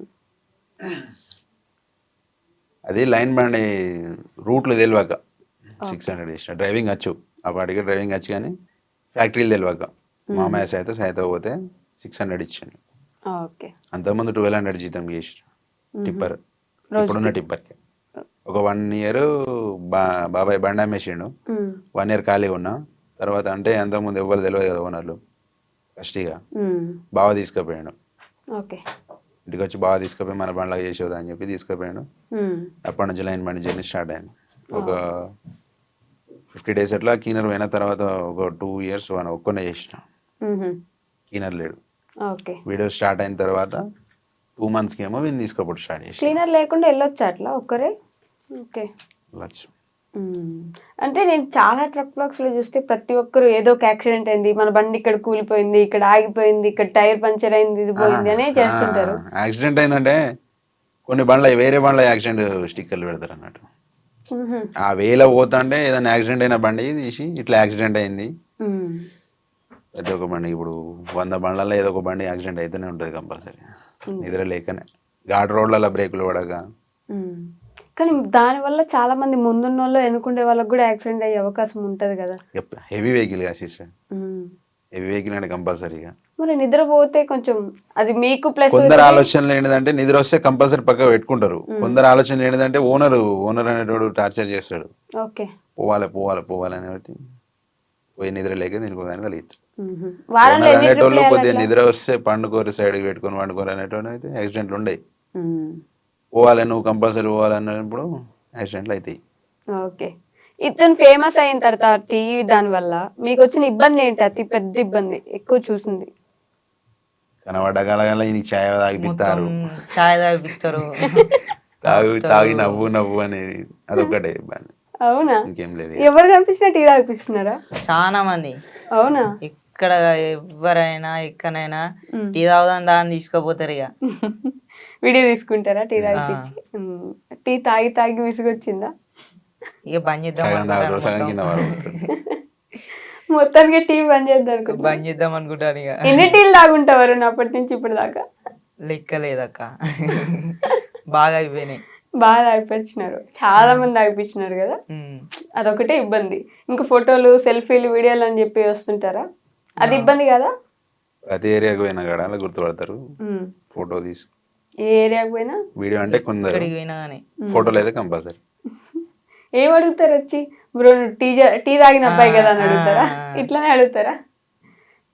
అది లైన్ బండి రూట్లు తెలియక 600 చేసిన. డ్రైవింగ్ వచ్చు, అప్పటికే డ్రైవింగ్ వచ్చు, కానీ ఫ్యాక్టరీలు తెలియక మామయ్య సైతం పోతే 600 ఇచ్చాను. ఓకే. అంతకుముందు 1200 జీతం చేసిన టిప్పర్. ఇప్పుడున్న టిప్పర్కి ఒక 1 year బాబాయ్ బండి అమ్మేసిండు. 1 year ఖాళీ ఉన్నా. తర్వాత అంటే అంతకుముందు ఎవరు తెలియదు కదా ఓనర్లు. ఫస్ట్గా బావ తీసుకుపోయాడు. ఓకే. ఇంటికి వచ్చి బాగా తీసుకుపోయి మన బండ్లాగా చేసేదా అని చెప్పి తీసుకుపోయాడు. అప్పటి నుంచి లైన్ బండి జర్నీ స్టార్ట్ అయింది. ఒక 50 days అట్లా కీనర్ పోయిన తర్వాత ఒక 2 years ఒక్కనే చేసిన. కీనర్ లేడు. ఓకే. వీడియో స్టార్ట్ అయిన తర్వాత 2 monthsకి ఏమో వీళ్ళు తీసుకోపోవడం స్టార్ట్ చేసి. క్లీనర్ లేకుండా వెళ్ళొచ్చా అట్లా ఒక్కరే? ఓకే. వెళ్ళచ్చు. అంటే నేను చాలా ట్రక్ బ్లాక్స్ లో చూస్తే ప్రతి ఒక్కరు ఏదో ఒక యాక్సిడెంట్ అయింది, మన బండి ఇక్కడ కూలిపోయింది, ఇక్కడ ఆగిపోయింది, ఇక్కడ టైర్ పంచర్ అయింది, ఇది పోయింది అనే చేస్తుంటారు. యాక్సిడెంట్ అయిందంటే కొన్ని బండ్ల వేరే బండ్ల యాక్సిడెంట్ స్టిక్కర్లు పెడతారు అన్నట్టు. ఆ వేలో పోతుంటే ఏదైనా యాక్సిడెంట్ అయిన బండి తీసి ఇట్లా యాక్సిడెంట్ అయింది. ప్రతి ఒక్క బండి ఇప్పుడు 100 బండ్లలో ఏదో ఒక బండి యాక్సిడెంట్ అయితేనే ఉంటుంది కంపల్సరీ. నిద్ర లేకనే ఘాట్ రోడ్లలో బ్రేకులు పడక. కానీ దానివల్ల చాలా మంది ముందున్న వాళ్ళు ఎన్నుకుండే వాళ్ళకి కూడా యాక్సిడెంట్ అయ్యే అవకాశం ఉంటది కదా. హెవీ వెహికల్ కదా సిస్టర్, హెవీ వెహికల్ అంటే కంపల్సరీగా. మరి నిద్రపోతే కొంచెం అది మీకు ప్లస్. కొందరు ఆలోచనలు ఏంటంటే నిద్ర వస్తే కంపల్సరీ పక్క పెట్టుకుంటారు. కొందరు ఆలోచనలు ఏంటంటే ఓనర్ అనేటోడు టార్చర్ చేస్తాడు. ఓకే. పోవాలి అనేది పోయి నిద్ర లేక దీనికి కలిగిస్తారు. వారంలో ఎన్ని ట్రిప్లు అనేటోళ్ళు కొద్దిగా వేయాలి? నిద్ర వస్తే పండుకోరు, సైడ్కి పెట్టుకొని పండుకోరు అనేటోళ్ళు అయితే యాక్సిడెంట్లు ఉండవు. పోవాలి, నువ్వు కంపల్సరీ పోవాలన్నప్పుడు యాక్సిడెంట్లు అవుతాయి. ఓకే. ఇతను ఫేమస్ అయిన తర్వాత టీవీ దాని వల్ల మీకు వచ్చిన ఇబ్బంది ఏంటి? అతి పెద్ద ఇబ్బంది ఎక్కువ చూసింది? కనబడ్డ కలగల నీకు ఛాయ్ తాగిపిస్తారు, ఛాయ్ తాగిపిస్తారు, తాగి నవ్వు అనేది అదొకటే ఇబ్బంది. అవునా? ఇంకేం లేదు. ఎవరు కనిపించినా టీ తాగిపిస్తున్నారా? చాలా మంది. అవునా? ఇక్కడ ఎవరైనా ఎక్కడైనా టీ తాగుదాం దాన్ని తీసుకుపోతారు. ఇక వీడియో తీసుకుంటారా టీ తాగిపించి? టీ తాగి విసుగొచ్చిందా? ఇక బంద్ చేద్దాం. మొత్తానికి టీవీ బంద్ చేద్దాం అనుకుంటున్నా. బంద్ చేద్దాం అనుకుంటాను ఇక. ఎన్ని టీలు తాగుంటావారు అప్పటి నుంచి ఇప్పుడు దాకా? లెక్క లేదక్క. బాగా అయిపోయినాయి. బాగా తాగిపించినారు, చాలా మంది తాగిపించినారు కదా, అదొకటే ఇబ్బంది. ఇంకా ఫోటోలు సెల్ఫీలు వీడియోలు అని చెప్పి వస్తుంటారా, అది ఇబ్బంది కదా? ప్రతి ఏరియాకి పోయినా కాడ అలా గుర్తుపడతారు, ఫోటో తీసు. ఏ ఏరియాకి పోయినా వీడియో అంటే కొందరు, ఎక్కడికి పోయినా కానీ ఫోటోలు అయితే కంపల్సరీ. ఏం అడుగుతారు వచ్చి? బ్రో టీ తాగిన అబ్బాయి కదా అని అడుగుతారా? ఇట్లానే అడుగుతారా?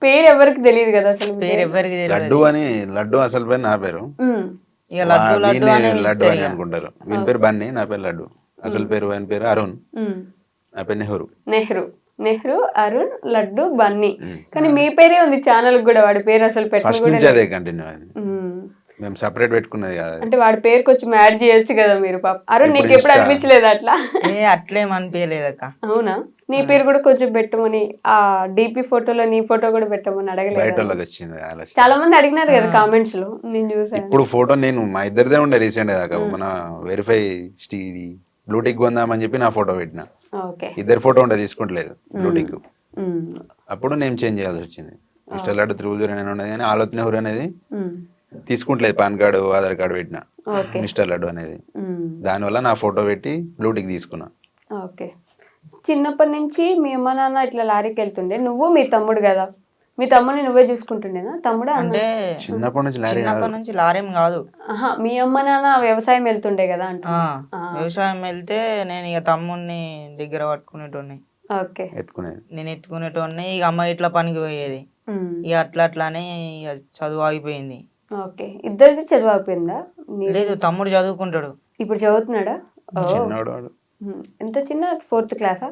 పేరు ఎవరికి తెలియదు కదా అసలు. పేరు ఎవరికి లడ్డు అని, లడ్డు అసలు పేరు నా పేరు, ఇక లడ్డు లడ్డు లడ్డు అని అనుకుంటారు. వీని పేరు బన్నీ, నా పేరు లడ్డు. అసలు పేరు ఆయన పేరు అరుణ్, నా పేరు నెహ్రూ. నెహ్రూ, అరుణ్, లడ్డు, బన్నీ. కానీ మీ పేరే ఉంది ఛానల్ కూడా, వాడి పేరు అసలు ఫస్ట్ నుంచి అదే కంటిన్యూ అయింది. మేము సెపరేట్ పెట్టుకున్నది కాదు. అంటే వాడి పేరు కొంచెం యాడ్ చేయొచ్చు కదా మీరు. పాప అరుణ్, నీకు ఎప్పుడు అనిపించలేదు అట్లా? అట్లేం అనిపించలేదక్క. అవునా? నీ పేరు కూడా కొంచెం పెట్టమని, ఆ డిపి ఫోటోలో నీ ఫోటో కూడా పెట్టమని అడగలేదు? చాలా మంది అడిగినారు కదా కామెంట్స్ లో, నేను చూసాను. ఇప్పుడు ఫోటో నేను మా ఇద్దరిదే ఉండే రీసెంట్ దాకా, మన వెరిఫై బ్లూటిక్ కొందామని చెప్పి నా ఫోటో పెట్టిన. ఇద్దరు ఫోటో ఉండే తీసుకుంటలేదు బ్లూటిక్. అప్పుడు నేను చేంజ్ చేయాల్సి వచ్చింది. మిస్టర్ లడ్డు 309 ఉన్నది కానీ ఆలోచన నెహ్రూ అనేది తీసుకుంటలేదు. పాన్ కార్డు, ఆధార్ కార్డు పెట్టిన మిస్టర్ లడ్డు అనేది. దానివల్ల నా ఫోటో పెట్టి బ్లూటిక్ తీసుకున్నా. ఓకే. చిన్నప్పటి నుంచి మీ అమ్మ నాన్న ఇట్లా లారీకి వెళ్తుండే, నువ్వు మీ తమ్ముడు కదా, మీ తమ్ముడిని నువ్వే చూసుకుంటుండేనా? తమ్ముడు అంటే చిన్నప్పటి నుంచి లారీం కాదు, మీ అమ్మ నాన్న వ్యవసాయం వెళ్తుండే కదా అంటే. వ్యవసాయం వెళ్తే నేను ఇక తమ్ముడిని దగ్గర పట్టుకునేటోడిని. ఓకే. నేను ఎత్తుకునేటోడిని. ఇక అమ్మ ఇట్లా పనికి పోయేది. ఇక అట్లానే ఇక చదువు ఆగిపోయింది. ఓకే. ఇద్దరిది చదువు ఆగిపోయిందా? లేదు, తమ్ముడు చదువుకుంటాడు. ఇప్పుడు చదువుతున్నాడా? ఎంత చిన్న? 4th క్లాసా?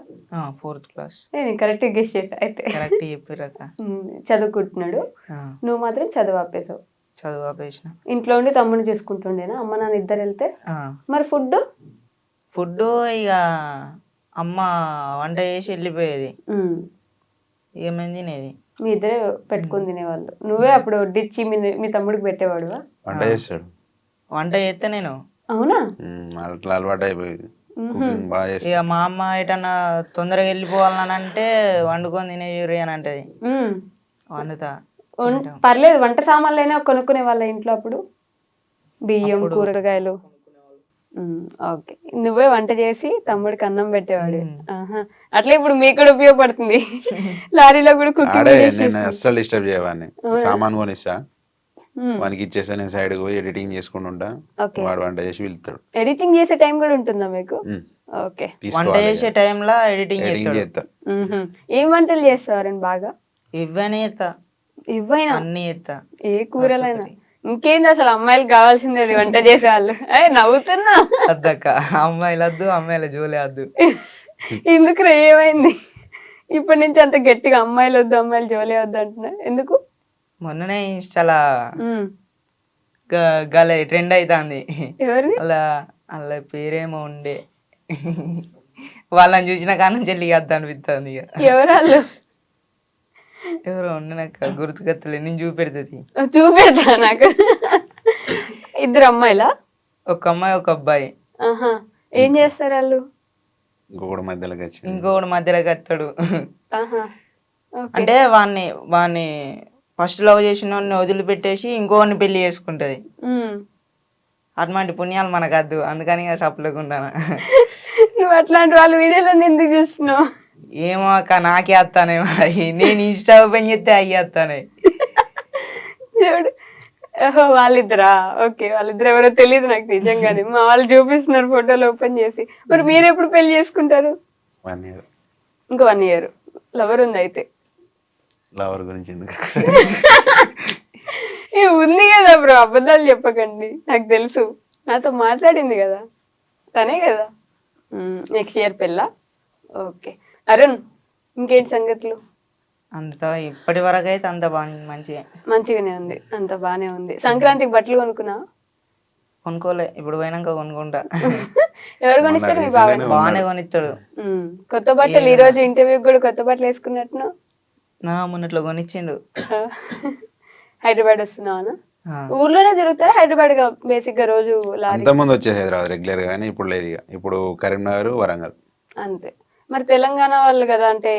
4th class. నేను కరెక్ట్ గెస్ చేసా అయితే. కరెక్ట్ చెప్పారక్క. చదువుకుంటున్నాడు, నువ్వు మాత్రం చదువు ఆపేసావు. చదువు ఆపేసిన. ఇంట్లో ఉండి తమ్ముడిని చూసుకుంటుండేనా అమ్మ నాన్న ఇద్దరు వెళ్తే? మరి ఫుడ్ ఇక అమ్మ వంట చేసి వెళ్ళిపోయేది, ఏమైంది తినేది. మీ ఇద్దరే పెట్టుకుని తినేవాళ్ళు. నువ్వే అప్పుడు వడ్డిచ్చి మీ తమ్ముడికి పెట్టేవాడు? వంట చేస్తాడు. వంట చేస్తే నేను. అవునా? అట్లా అలవాటు అయిపోయింది. ఇక మా అమ్మ ఎటన్నా తొందరగా వెళ్ళిపోవాలని అంటే వండుకొని తినేయూరి అని అంటది. వండుతా. పర్లేదు, వంట సామాన్లు అయినా కొనుక్కునే వాళ్ళ ఇంట్లో అప్పుడు? బియ్యం, కూరగాయలు. ఓకే. నువ్వే వంట చేసి తమ్ముడికి అన్నం పెట్టేవాడు. అట్లా ఇప్పుడు మీకు కూడా ఉపయోగపడుతుంది. లారీలో కూడా కుకింగ్. నేను అస్సలు డిస్టర్బ్ చేయవాడిని. సామాన్ కొనిస్తా, వానికి ఇచ్చేస్తా, నేను సైడ్ పోయి ఎడిటింగ్ చేసుకుంటా, వాడు వంట చేసి వెళ్తాడు. ఎడిటింగ్ చేసే టైం కూడా ఉంటుందా మీకు? ఓకే. వంట చేసే టైంలో ఎడిటింగ్ చేస్తా. ఏం వంటలు చేస్తారని బాగా? ఇవ్వైనా అన్ని చేస్తా. ఏ కూరలైనా? ఇంకేంది అసలు, అమ్మాయిలు కావాల్సింది అది, వంట చేసే వాళ్ళు. నవ్వుతున్నా. అద్దక్క, అమ్మాయిలు వద్దు, అమ్మాయిల జోలే వద్దు. ఎందుకు? ఏమైంది ఇప్పటి నుంచి అంత గట్టిగా అమ్మాయిలు వద్దు, అమ్మాయిలు జోలే వద్దు అంటున్నా? ఎందుకు? మొన్ననే ఇన్స్టాలా గల ట్రెండ్ అవుతుంది. ఎవరిది? అలా పేరేమో ఉండే, వాళ్ళని చూసిన కానీ చెల్లి వద్ద అనిపిస్తుంది. ఎవరు వాళ్ళు? ఎవరో ఉండే, నాకు గుర్తుకత్తలే, నేను చూపెడుతుంది. చూపెడతా నాకు. ఇద్దరు అమ్మాయిలా? ఒక అమ్మాయి, ఒక అబ్బాయి. ఏం చేస్తారు వాళ్ళు? ఇంకొకటి మధ్యలోకి వస్తాడు. అంటే వాడిని ఫస్ట్ లవ్ చేసిన వదిలిపెట్టేసి ఇంకోని పెళ్లి చేసుకుంటది. అటువంటి పుణ్యాలు మనకు వద్దు, అందుకని సప్లేకుండా. నువ్వు అట్లాంటి వాళ్ళ వీడియోలో ఎందుకు చూస్తున్నావు? ఏమో అక్క, నాకే వస్తానే మరి. నేను ఇన్స్టా ఓపెన్ చేస్తే అయ్యి వస్తానే. చూడు, వాళ్ళిద్దరా? ఓకే. వాళ్ళిద్దరు ఎవరో తెలియదు నాకు నిజంగానే. మా వాళ్ళు చూపిస్తున్నారు ఫోటోలు ఓపెన్ చేసి. మరి మీరు ఎప్పుడు పెళ్లి చేసుకుంటారు? ఇంకో 1 year. లవర్ ఉంది అయితే? లవర్ గురించి ఉంది కదా బ్రో, అబద్ధాలు చెప్పకండి. నాకు తెలుసు, నాతో మాట్లాడింది కదా తనే కదా. నెక్స్ట్ ఇయర్ పెళ్ళా? ఓకే. అరుణ్, ఇంకేంటి సంగతులు? అంత ఇప్పటి వరకు అయితే అంత మంచిగానే ఉంది, అంత బానే ఉంది. సంక్రాంతికి బట్టలు కొనుక్కున్నా? కొనుక్కోలే, ఇప్పుడు పోయినాక కొనుక్కుంటా. ఎవరు కొనిస్తారు? మీ బాగా బాగానే కొనిస్తాడు కొత్త బట్టలు. ఈ రోజు ఇంటర్వ్యూకి కూడా కొత్త బట్టలు వేసుకున్నట్టున్నా? మొన్నట్లో కొనిచ్చిండు. హైదరాబాద్ వస్తున్నావా? ఊర్లోనే తిరుగుతారా? హైదరాబాద్ గా బేసిక్ గా రోజు? అంతకుముందు వచ్చేది హైదరాబాద్ రెగ్యులర్ గా, ఇప్పుడు లేదు. ఇప్పుడు కరీంనగర్, వరంగల్ అంతే. మరి తెలంగాణ వాళ్ళు కదా, అంటే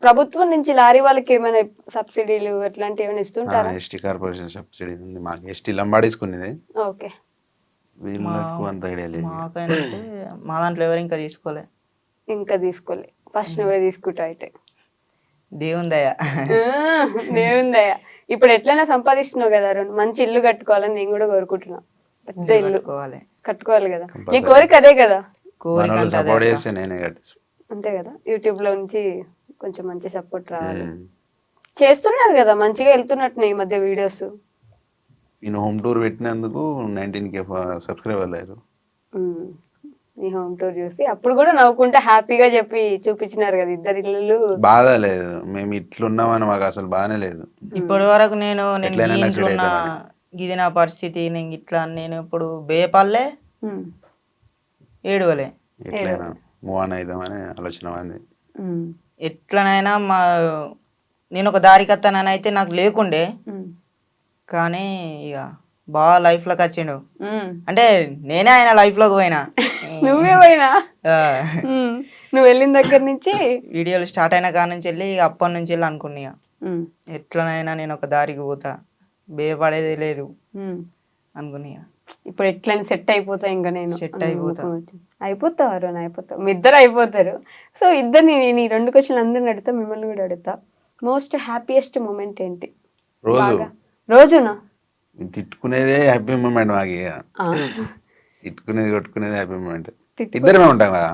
ప్రభుత్వం నుంచి లారీ వాళ్ళకి ఏమైనా సబ్సిడీలు అట్లాంటివి ఏమైనా ఇస్తుంటారా? ఎస్టీ కార్పొరేషన్ సబ్సిడీ ఉంది మాకు. ఎస్టీ లంబాడీసుకునేది, ఓకే. వీళ్ళకు అంత ఐడియా లేదు. మాకంటే మా దాంట్లో ఎవరు ఇంకా తీసుకోలే. ఇంకా తీసుకోలే, ఫస్ట్ నువ్వే తీసుకుంటావు అయితే. దేవుని దయ. దేవుందయ్యా. ఇప్పుడు ఎట్లైనా సంపాదిస్తున్నావు కదా అరుణ్, మంచి ఇల్లు కట్టుకోవాలని నేను కూడా కోరుకుంటున్నా. పెద్ద ఇల్లు కట్టుకోవాలి. కట్టుకోవాలి కదా, నీ కోరిక అదే కదా. కోరిక మనోళ్ళు అంటే అదే సపోర్ట్ అక్క. చేస్తే నేనే కట్టించు. అంతే కదా, యూట్యూబ్ లో నుంచి కొంచెం మంచి సపోర్ట్ రావాలి. చేస్తున్నారు కదా, మంచిగా వెళ్తున్నట్టున్నాయి ఈ మధ్య వీడియోస్. నేను హోమ్ టూర్ పెట్టినందుకు 19K సబ్స్క్రైబర్ లేరు. నీ హోమ్ టూర్ చూసి అప్పుడు కూడా నవ్వుకుంటే హ్యాపీగా చెప్పి చూపించినారు కదా ఇద్దరు ఇల్లు. బాధ లేదు, మేము ఇట్లున్నామని మాకు అసలు బాగానే లేదు. ఇప్పటి వరకు నేను ఎట్లయినా ఈ నచ్చుడు ఇంట్లో ఉన్న అయితే ఇది నా పరిస్థితి, నేను ఇట్లా నేను ఇప్పుడు బేపల్లే ఏడువలే. ఎట్లయినా మూవ్ ఆన్ అవుదామని ఆలోచన ఉంది. ఎట్లనైనా నేను ఒక దారికత్తానని అయితే నాకు లేకుండే, కానీ ఇక బాగా లైఫ్ లోకి వచ్చిండు. అంటే నేనే ఆయన లైఫ్ లోకి పోయినా. నువ్వే పోయినా? నువ్వు వెళ్ళిన దగ్గర నుంచి వీడియోలు స్టార్ట్ అయిన కాడ నుంచి వెళ్ళి ఇక అప్పటి నుంచి వెళ్ళి అనుకున్నా ఇక ఎట్లనైనా నేను ఒక దారికి పోతా, భయపడేది లేదు అనుకున్నా. ఇప్పుడు ఎట్లయినా సెట్ అయిపోతా, ఇంకా నేను సెట్ అయిపోతా. అయిపోతావు అరుణ్, అయిపోతావు, మీ ఇద్దరు అయిపోతారు. సో ఇద్దరిని నేను ఈ 2 క్వశ్చన్లు అందరిని అడుగుతా, మిమ్మల్ని కూడా అడుగుతా. మోస్ట్ హ్యాపీయెస్ట్ మూమెంట్ ఏంటి? రోజు రోజునా? తిట్టుకునేదే హ్యాపీ మూమెంట్ మాకు. ఇక తిట్టుకునేది కొట్టుకునేది హ్యాపీ మూమెంట్. ఇద్దరమే ఉంటాం కదా,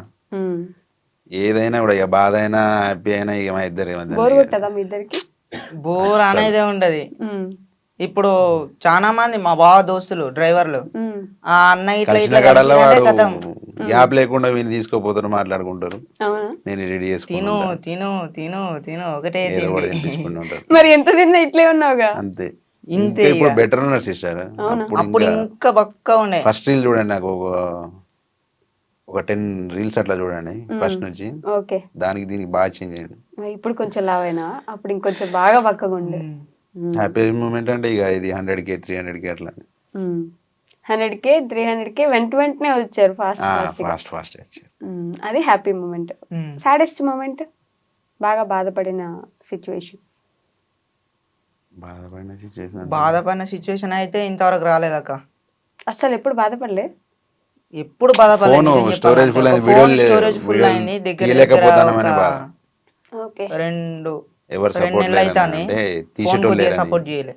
ఏదైనా కూడా ఇక బాధ అయినా హ్యాపీ అయినా ఇక మా ఇద్దరే. బోర్ కొట్టదా మీ ఇద్దరికి? బోర్ అనేదే ఉండదు. ఇప్పుడు చాలా మంది మా బావ దోస్తులు డ్రైవర్లు ఆ అన్న ఇట్లా ఇట్లా కలిసిరంటే కథం గ్యాప్ లేకుండా వీళ్ళు తీసుకోపోతారు, మాట్లాడుకుంటారు. అవునా? నేను రెడీ తిను చేసుకుంటాను, తిను తిను తిను ఒకటే ఏదో కూడా తిండి. తినిపించుకుంటూ ఉంటారు. మరి ఎంత తిన్నా ఇట్లే ఉన్నావుగా. అంతే. ఇంతే ఇంకా ఇప్పుడు ఇక. బెటర్ ఉన్నారు సిస్టర్. అప్పుడు ఇంకా బక్క ఉండే. ఫస్ట్ రీల్ చూడండి, నాకు ఒక 10 రీల్స్ అట్లా చూడండి ఫస్ట్ నుంచి. ఓకే. దానికి దీనికి బాగా చేంజ్ అయ్యింది. ఇప్పుడు కొంచెం లావైనా, అప్పుడు ఇంకొంచెం బాగా బక్కగా ఉండే. హ్యాపీ మూమెంట్ అంటే ఇక ఇది 100K 300K అట్లా 100K 300K వెంటనే వచ్చారు ఫాస్ట్ ఫాస్ట్ ఫాస్ట్ వచ్చారు. అది హ్యాపీ మూమెంట్. సాడెస్ట్ మూమెంట్, బాగా బాధపడిన సిచ్యువేషన్? బాధపడిన సిచ్యువేషన్ అయితే ఇంతవరకు రాలేదక్క. అసలు ఎప్పుడు బాధపడలే? ఎప్పుడు బాధపడలేదు. ఫోన్ స్టోరేజ్ ఫుల్ అయింది, స్టోరేజ్ ఫుల్ అయింది. దగ్గర ఓకే. 2 ఎవరు నెలలు అవుతానే ఫోన్ కొద్దిగా సపోర్ట్ చేయలే.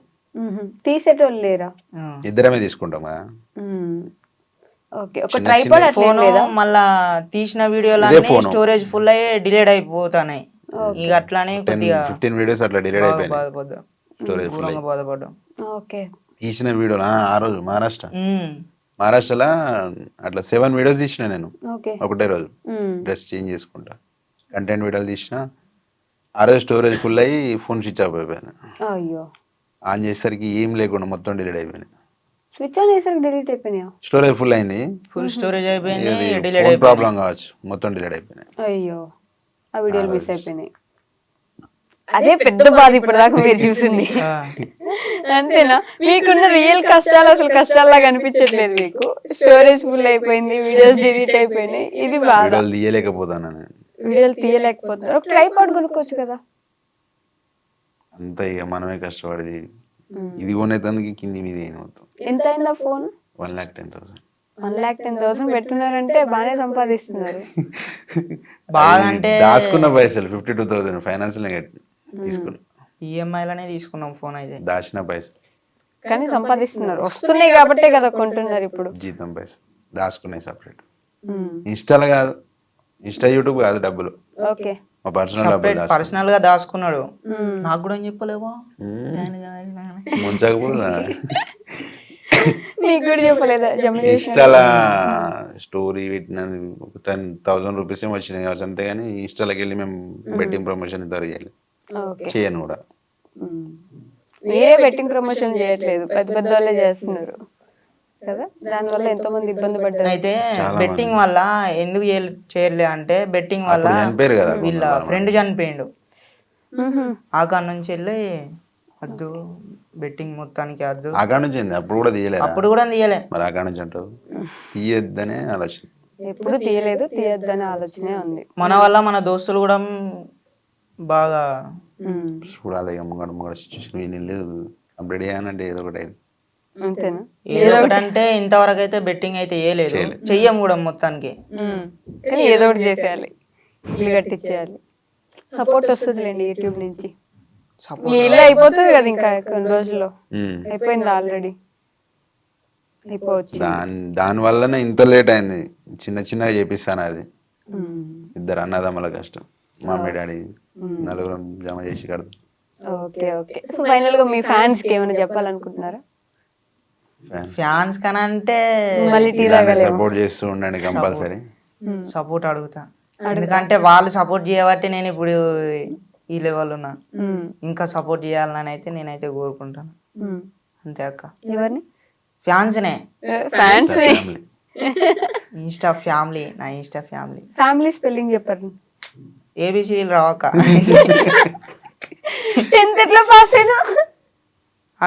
తీసేటోళ్ళు లేరా? ఇద్దరమే తీసుకుంటాం కదా. ఓకే. ఒక ట్రైపాడ్ అట్లా ఫోన్ లేదా? మళ్ళా తీసిన వీడియోలన్నీ స్టోరేజ్ ఫుల్ అయ్యి డిలీట్ అయిపోతాయి. ఇక అట్లానే కొద్దిగా 15 వీడియోస్ అట్లా డిలీట్ అయిపోయాయి. బాధపడ్డా, స్టోరేజ్ ఫుల్ అయ్యి బాధపడ్డాం. ఓకే. తీసిన వీడియోలు ఆ రోజు మహారాష్ట్రలో అట్లా 7 వీడియోస్ తీసిన నేను ఒకటే రోజు. డ్రెస్ చేంజ్ చేసుకుంటా కంటెంట్ వీడియోలు తీసిన. ఆ రోజు స్టోరేజ్ ఫుల్ అయ్యి ఫోన్ స్విచ్ ఆఫ్ అయిపోయింది. అయ్యో. ఆన్ చేసేసరికి ఏం లేకుండా మొత్తం డిలీట్ అయిపోయింది. స్విచ్ ఆన్ చేసరికి డిలీట్ అయిపోయినాయా? స్టోరేజ్ ఫుల్ అయింది, ఫుల్ స్టోరేజ్ అయిపోయింది, డిలీట్ ఫోన్ అయిపోయింది. ప్రాబ్లం కావచ్చు, మొత్తం డిలీట్ అయిపోయినాయి. అయ్యో, ఆ వీడియోలు మిస్ అయిపోయినాయి. అదే పెద్ద బాధ ఇప్పటిదాకా మీరు చూసింది. అంతేనా? మీకున్న రియల్ కష్టాలు అసలు కష్టాల్లాగా అనిపించట్లేదు మీకు? స్టోరేజ్ ఫుల్ అయిపోయింది, వీడియోస్ డిలీట్ అయిపోయినాయి, ఇది బాధ. వీడియోలు తీయలేకపోతాను, వీడియోలు తీయలేకపోతున్నారు. ఒక ట్రైపాడ్ కొనుక్కోవచ్చు కదా. అంతా ఇక మనమే కష్టపడి ఇది కొనేదానికి కింది మీద మొత్తం. ఎంత అయిందా ఫోన్? 1,10,000. 1,10,000 పెట్టున్నారంటే బాగానే సంపాదిస్తున్నారు. బాగా అంటే దాచుకున్న పైసలు 52,000 ఫైనాన్స్ తీసుకున్నా. ఈఎంఐలనే తీసుకున్నాం ఫోన్ అయితే. దాచిన పైసలు కానీ సంపాదిస్తున్నారు, వస్తున్నాయి కాబట్టే కదా కొంటున్నారు. ఇప్పుడు జీతం పైసలు దాచుకున్నాయి సపరేట్. ఇన్స్టాలో కాదు, ఇన్స్టా యూట్యూబ్ కాదు, డబ్బులు ఓకే. మా పర్సనల్ డబ్బులు పర్సనల్ గా దాచుకున్నాడు. నాకు కూడా చెప్పలేవా? ముంచకపోతే నీకు కూడా చెప్పలేదా? ఇన్స్టాలా స్టోరీ పెట్టిన 10,000 రూపీస్ ఏమో వచ్చినాయి కావచ్చు, అంతేగాని ఇన్స్టాలోకి వెళ్ళి మేము బెట్టింగ్ ప్రమోషన్ ఇద్దరు చేయాలి, చేయను కూడా. మీరే బెట్టింగ్ ప్రమోషన్ చేయట్లేదు, పెద్ద పెద్ద వాళ్ళే చేస్తున్నారు కదా, దానివల్ల ఎంతో మంది ఇబ్బంది పడ్డారు. అయితే బెట్టింగ్ వల్ల ఎందుకు చేయలే అంటే, బెట్టింగ్ వల్ల వీళ్ళ ఫ్రెండ్ చనిపోయిండు. ఆ కాడ నుంచి వెళ్ళి వద్దు బెట్టింగ్ మొత్తానికి వద్దు. ఆ కాడ నుంచి అప్పుడు కూడా తీయలేదు, అప్పుడు కూడా తీయలే. మరి ఆ కాడ నుంచి అంటావు తీయొద్దనే ఆలోచన. ఎప్పుడు తీయలేదు, తీయొద్దనే ఆలోచనే ఉంది. మన వల్ల మన దోస్తులు కూడా బాగా చూడాలి ఇక ముంగడ ముంగడ సిచ్యువేషన్ వీళ్ళు కంప్లీట్ చేయాలంటే ఏదో ఒకటి అయింది. అంతేనా? ఏదో ఒకటి అంటే ఇంతవరకు అయితే బెట్టింగ్ అయితే వేయలేదు, చెయ్యం కూడా మొత్తానికి. కానీ ఏదో ఒకటి చేసేయాలి, ఇల్లు కట్టించేయాలి. సపోర్ట్ వస్తుందిలేండి యూట్యూబ్ నుంచి. మీ ఇల్లు అయిపోతుంది కదా ఇంకా కొన్ని రోజుల్లో. అయిపోయింది ఆల్రెడీ, అయిపోవచ్చు. దాని వల్లనే ఇంత లేట్ అయింది. చిన్న చిన్నగా చేపిస్తాను అది. ఇద్దరు అన్నదమ్ముల కష్టం, మమ్మీ డాడీ నలుగురం జమ చేసి కడతాం. Okay okay. సో ఫైనల్ గా మీ ఫ్యాన్స్ కి ఏమైనా చెప్పాలనుకుంటున్నారా? ఫ్యాన్స్ కన్నా అంటే మళ్ళీ టీ తాగలేము. సపోర్ట్ చేస్తూ ఉండండి కంపల్సరీ. సపోర్ట్ అడుగుతా, ఎందుకంటే వాళ్ళు సపోర్ట్ చేయబట్టి నేను ఇప్పుడు ఈ లెవెల్ ఉన్నా. ఇంకా సపోర్ట్ చేయాలని అయితే నేనైతే కోరుకుంటాను. అంతే అక్క. ఎవరిని? ఫ్యాన్స్నే. ఫ్యాన్స్ ఇన్స్టా ఫ్యామిలీ, నా ఇన్స్టా ఫ్యామిలీ. ఫ్యామిలీ స్పెల్లింగ్ చెప్పండి. ఏబిసిడీలు రావక్క. 10th ఎట్లా పాస్ అయినా?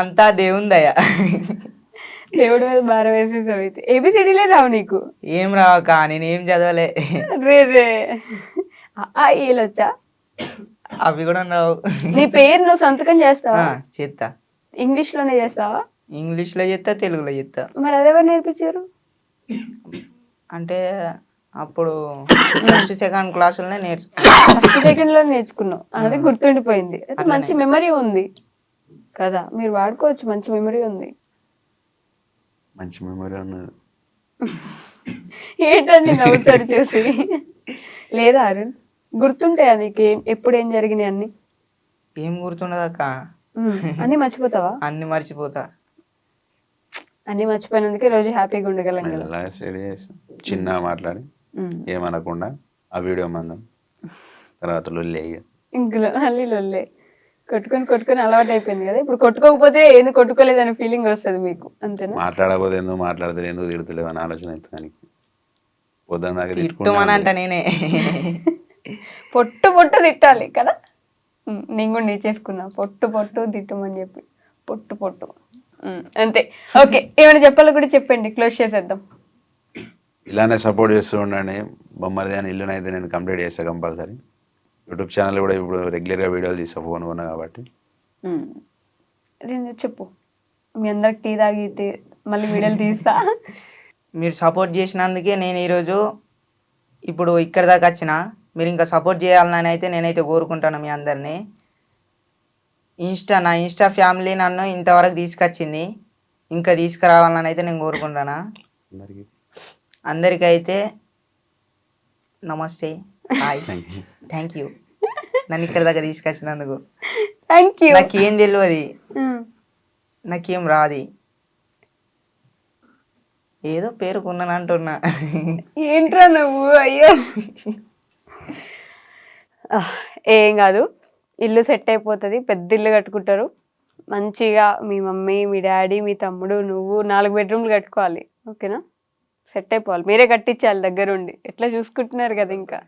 అంతా దేవుందయ్యా. దేవుడి మీద భారం వేసేసావు అయితే. ఏబిసిడీలే రావు నీకు? ఏం రావక్క, నేను ఏం చదవలే. రే రే వచ్చా? అవి కూడా రావు. నీ పేరు నువ్వు సంతకం చేస్తావా? చేస్తా. ఇంగ్లీష్ లోనే చేస్తావా? ఇంగ్లీష్ లో చేస్తా, తెలుగులో చేస్తా. మరి అదెవరు నేర్పించారు? అంటే అప్పుడు ఫస్ట్ సెకండ్ క్లాసులనే నేర్చుకున్నా. ఫస్ట్ సెకండ్ లో నేర్చుకున్నావు, అది గుర్తుండిపోయింది. అయితే మంచి మెమరీ ఉంది కదా, మీరు వాడుకోవచ్చు. మంచి మెమరీ ఉంది. మంచి మెమరీ ఉన్నది. ఏంటండి నవ్వుతారు చూసి? లేదా అరుణ్, గుర్తుంటాయా నీకు ఎప్పుడు ఏం జరిగినాయి అన్ని? ఏం గుర్తుండదక్క, అన్ని మర్చిపోతావా? అన్ని మర్చిపోతా. అన్ని మర్చిపోయినందుకే రోజు హ్యాపీగా ఉండగలం కదా. మెల్లగా స్టడీ చేసి చిన్నగా మాట్లాడి ఏమనకుండా ఆ వీడియో మందం తర్వాత లొల్లి అయ్యి ఇంకలో అల్లి లొల్లే కొట్టుకొని అలవాటు అయిపోయింది కదా. ఇప్పుడు కొట్టుకోకపోతే ఎందుకు కొట్టుకోలేదనే ఫీలింగ్ వస్తుంది మీకు, అంతేనా? మాట్లాడకపోతే ఎందుకు మాట్లాడతారు, ఎందుకు తిడుతలేవు అని ఆలోచన అవుతుంది. పొద్దున్న దాకా తిట్టుమని అంట నేనే. పొట్టు తిట్టాలి కదా. నేను కూడా నేర్చేసుకున్నా, పొట్టు తిట్టమని చెప్పి. పొట్టు అంతే. ఓకే, ఏమైనా చెప్పాలో కూడా చెప్పండి, క్లోజ్ చేసేద్దాం. ఇలానే సపోర్ట్ చేస్తూ ఉండండి. బొమ్మరిది అని ఇల్లునైతే నేను కంప్లీట్ చేస్తాను కంపల్సరీ. యూట్యూబ్ ఛానల్ కూడా ఇప్పుడు రెగ్యులర్గా వీడియోలు తీస్తా, ఫోన్ కొన్నా కాబట్టి. చెప్పు, మీ అందరికి టీ తాగితే మళ్ళీ వీడియోలు తీస్తా. మీరు సపోర్ట్ చేసినందుకే నేను ఈరోజు ఇప్పుడు ఇక్కడ దాకా వచ్చిన. మీరు ఇంకా సపోర్ట్ చేయాలని అయితే నేనైతే కోరుకుంటాను మీ అందరినీ. నా ఇన్స్టా ఫ్యామిలీ నన్ను ఇంతవరకు తీసుకొచ్చింది, ఇంకా తీసుకురావాలని అయితే నేను కోరుకుంటాను. అందరికైతే నమస్తే, హాయ్, థ్యాంక్ యూ నన్ను ఇక్కడ దాకా తీసుకొచ్చినందుకు. Thank you. నాకేం తెలియదు, నాకేం రాది, ఏదో పేరుకున్నాను అంటున్నా. ఏంట్రా నువ్వు? అయ్యో ఏం కాదు, ఇల్లు సెట్ అయిపోతుంది. పెద్ద ఇల్లు కట్టుకుంటారు మంచిగా. మీ మమ్మీ, మీ డాడీ, మీ తమ్ముడు, నువ్వు 4 బెడ్రూమ్లు కట్టుకోవాలి. ఓకేనా? సెట్ అయిపోవాలి, మీరే కట్టించాలి దగ్గరుండి. ఎట్లా చూసుకుంటున్నారు కదా, ఇంకా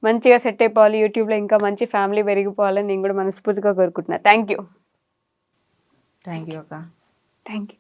మంచిగా సెట్ అయిపోవాలి. యూట్యూబ్లో ఇంకా మంచి ఫ్యామిలీ పెరిగిపోవాలని నేను కూడా మనస్ఫూర్తిగా కోరుకుంటున్నా. థ్యాంక్ యూ థ్యాంక్ యూ అక్క. Thank you.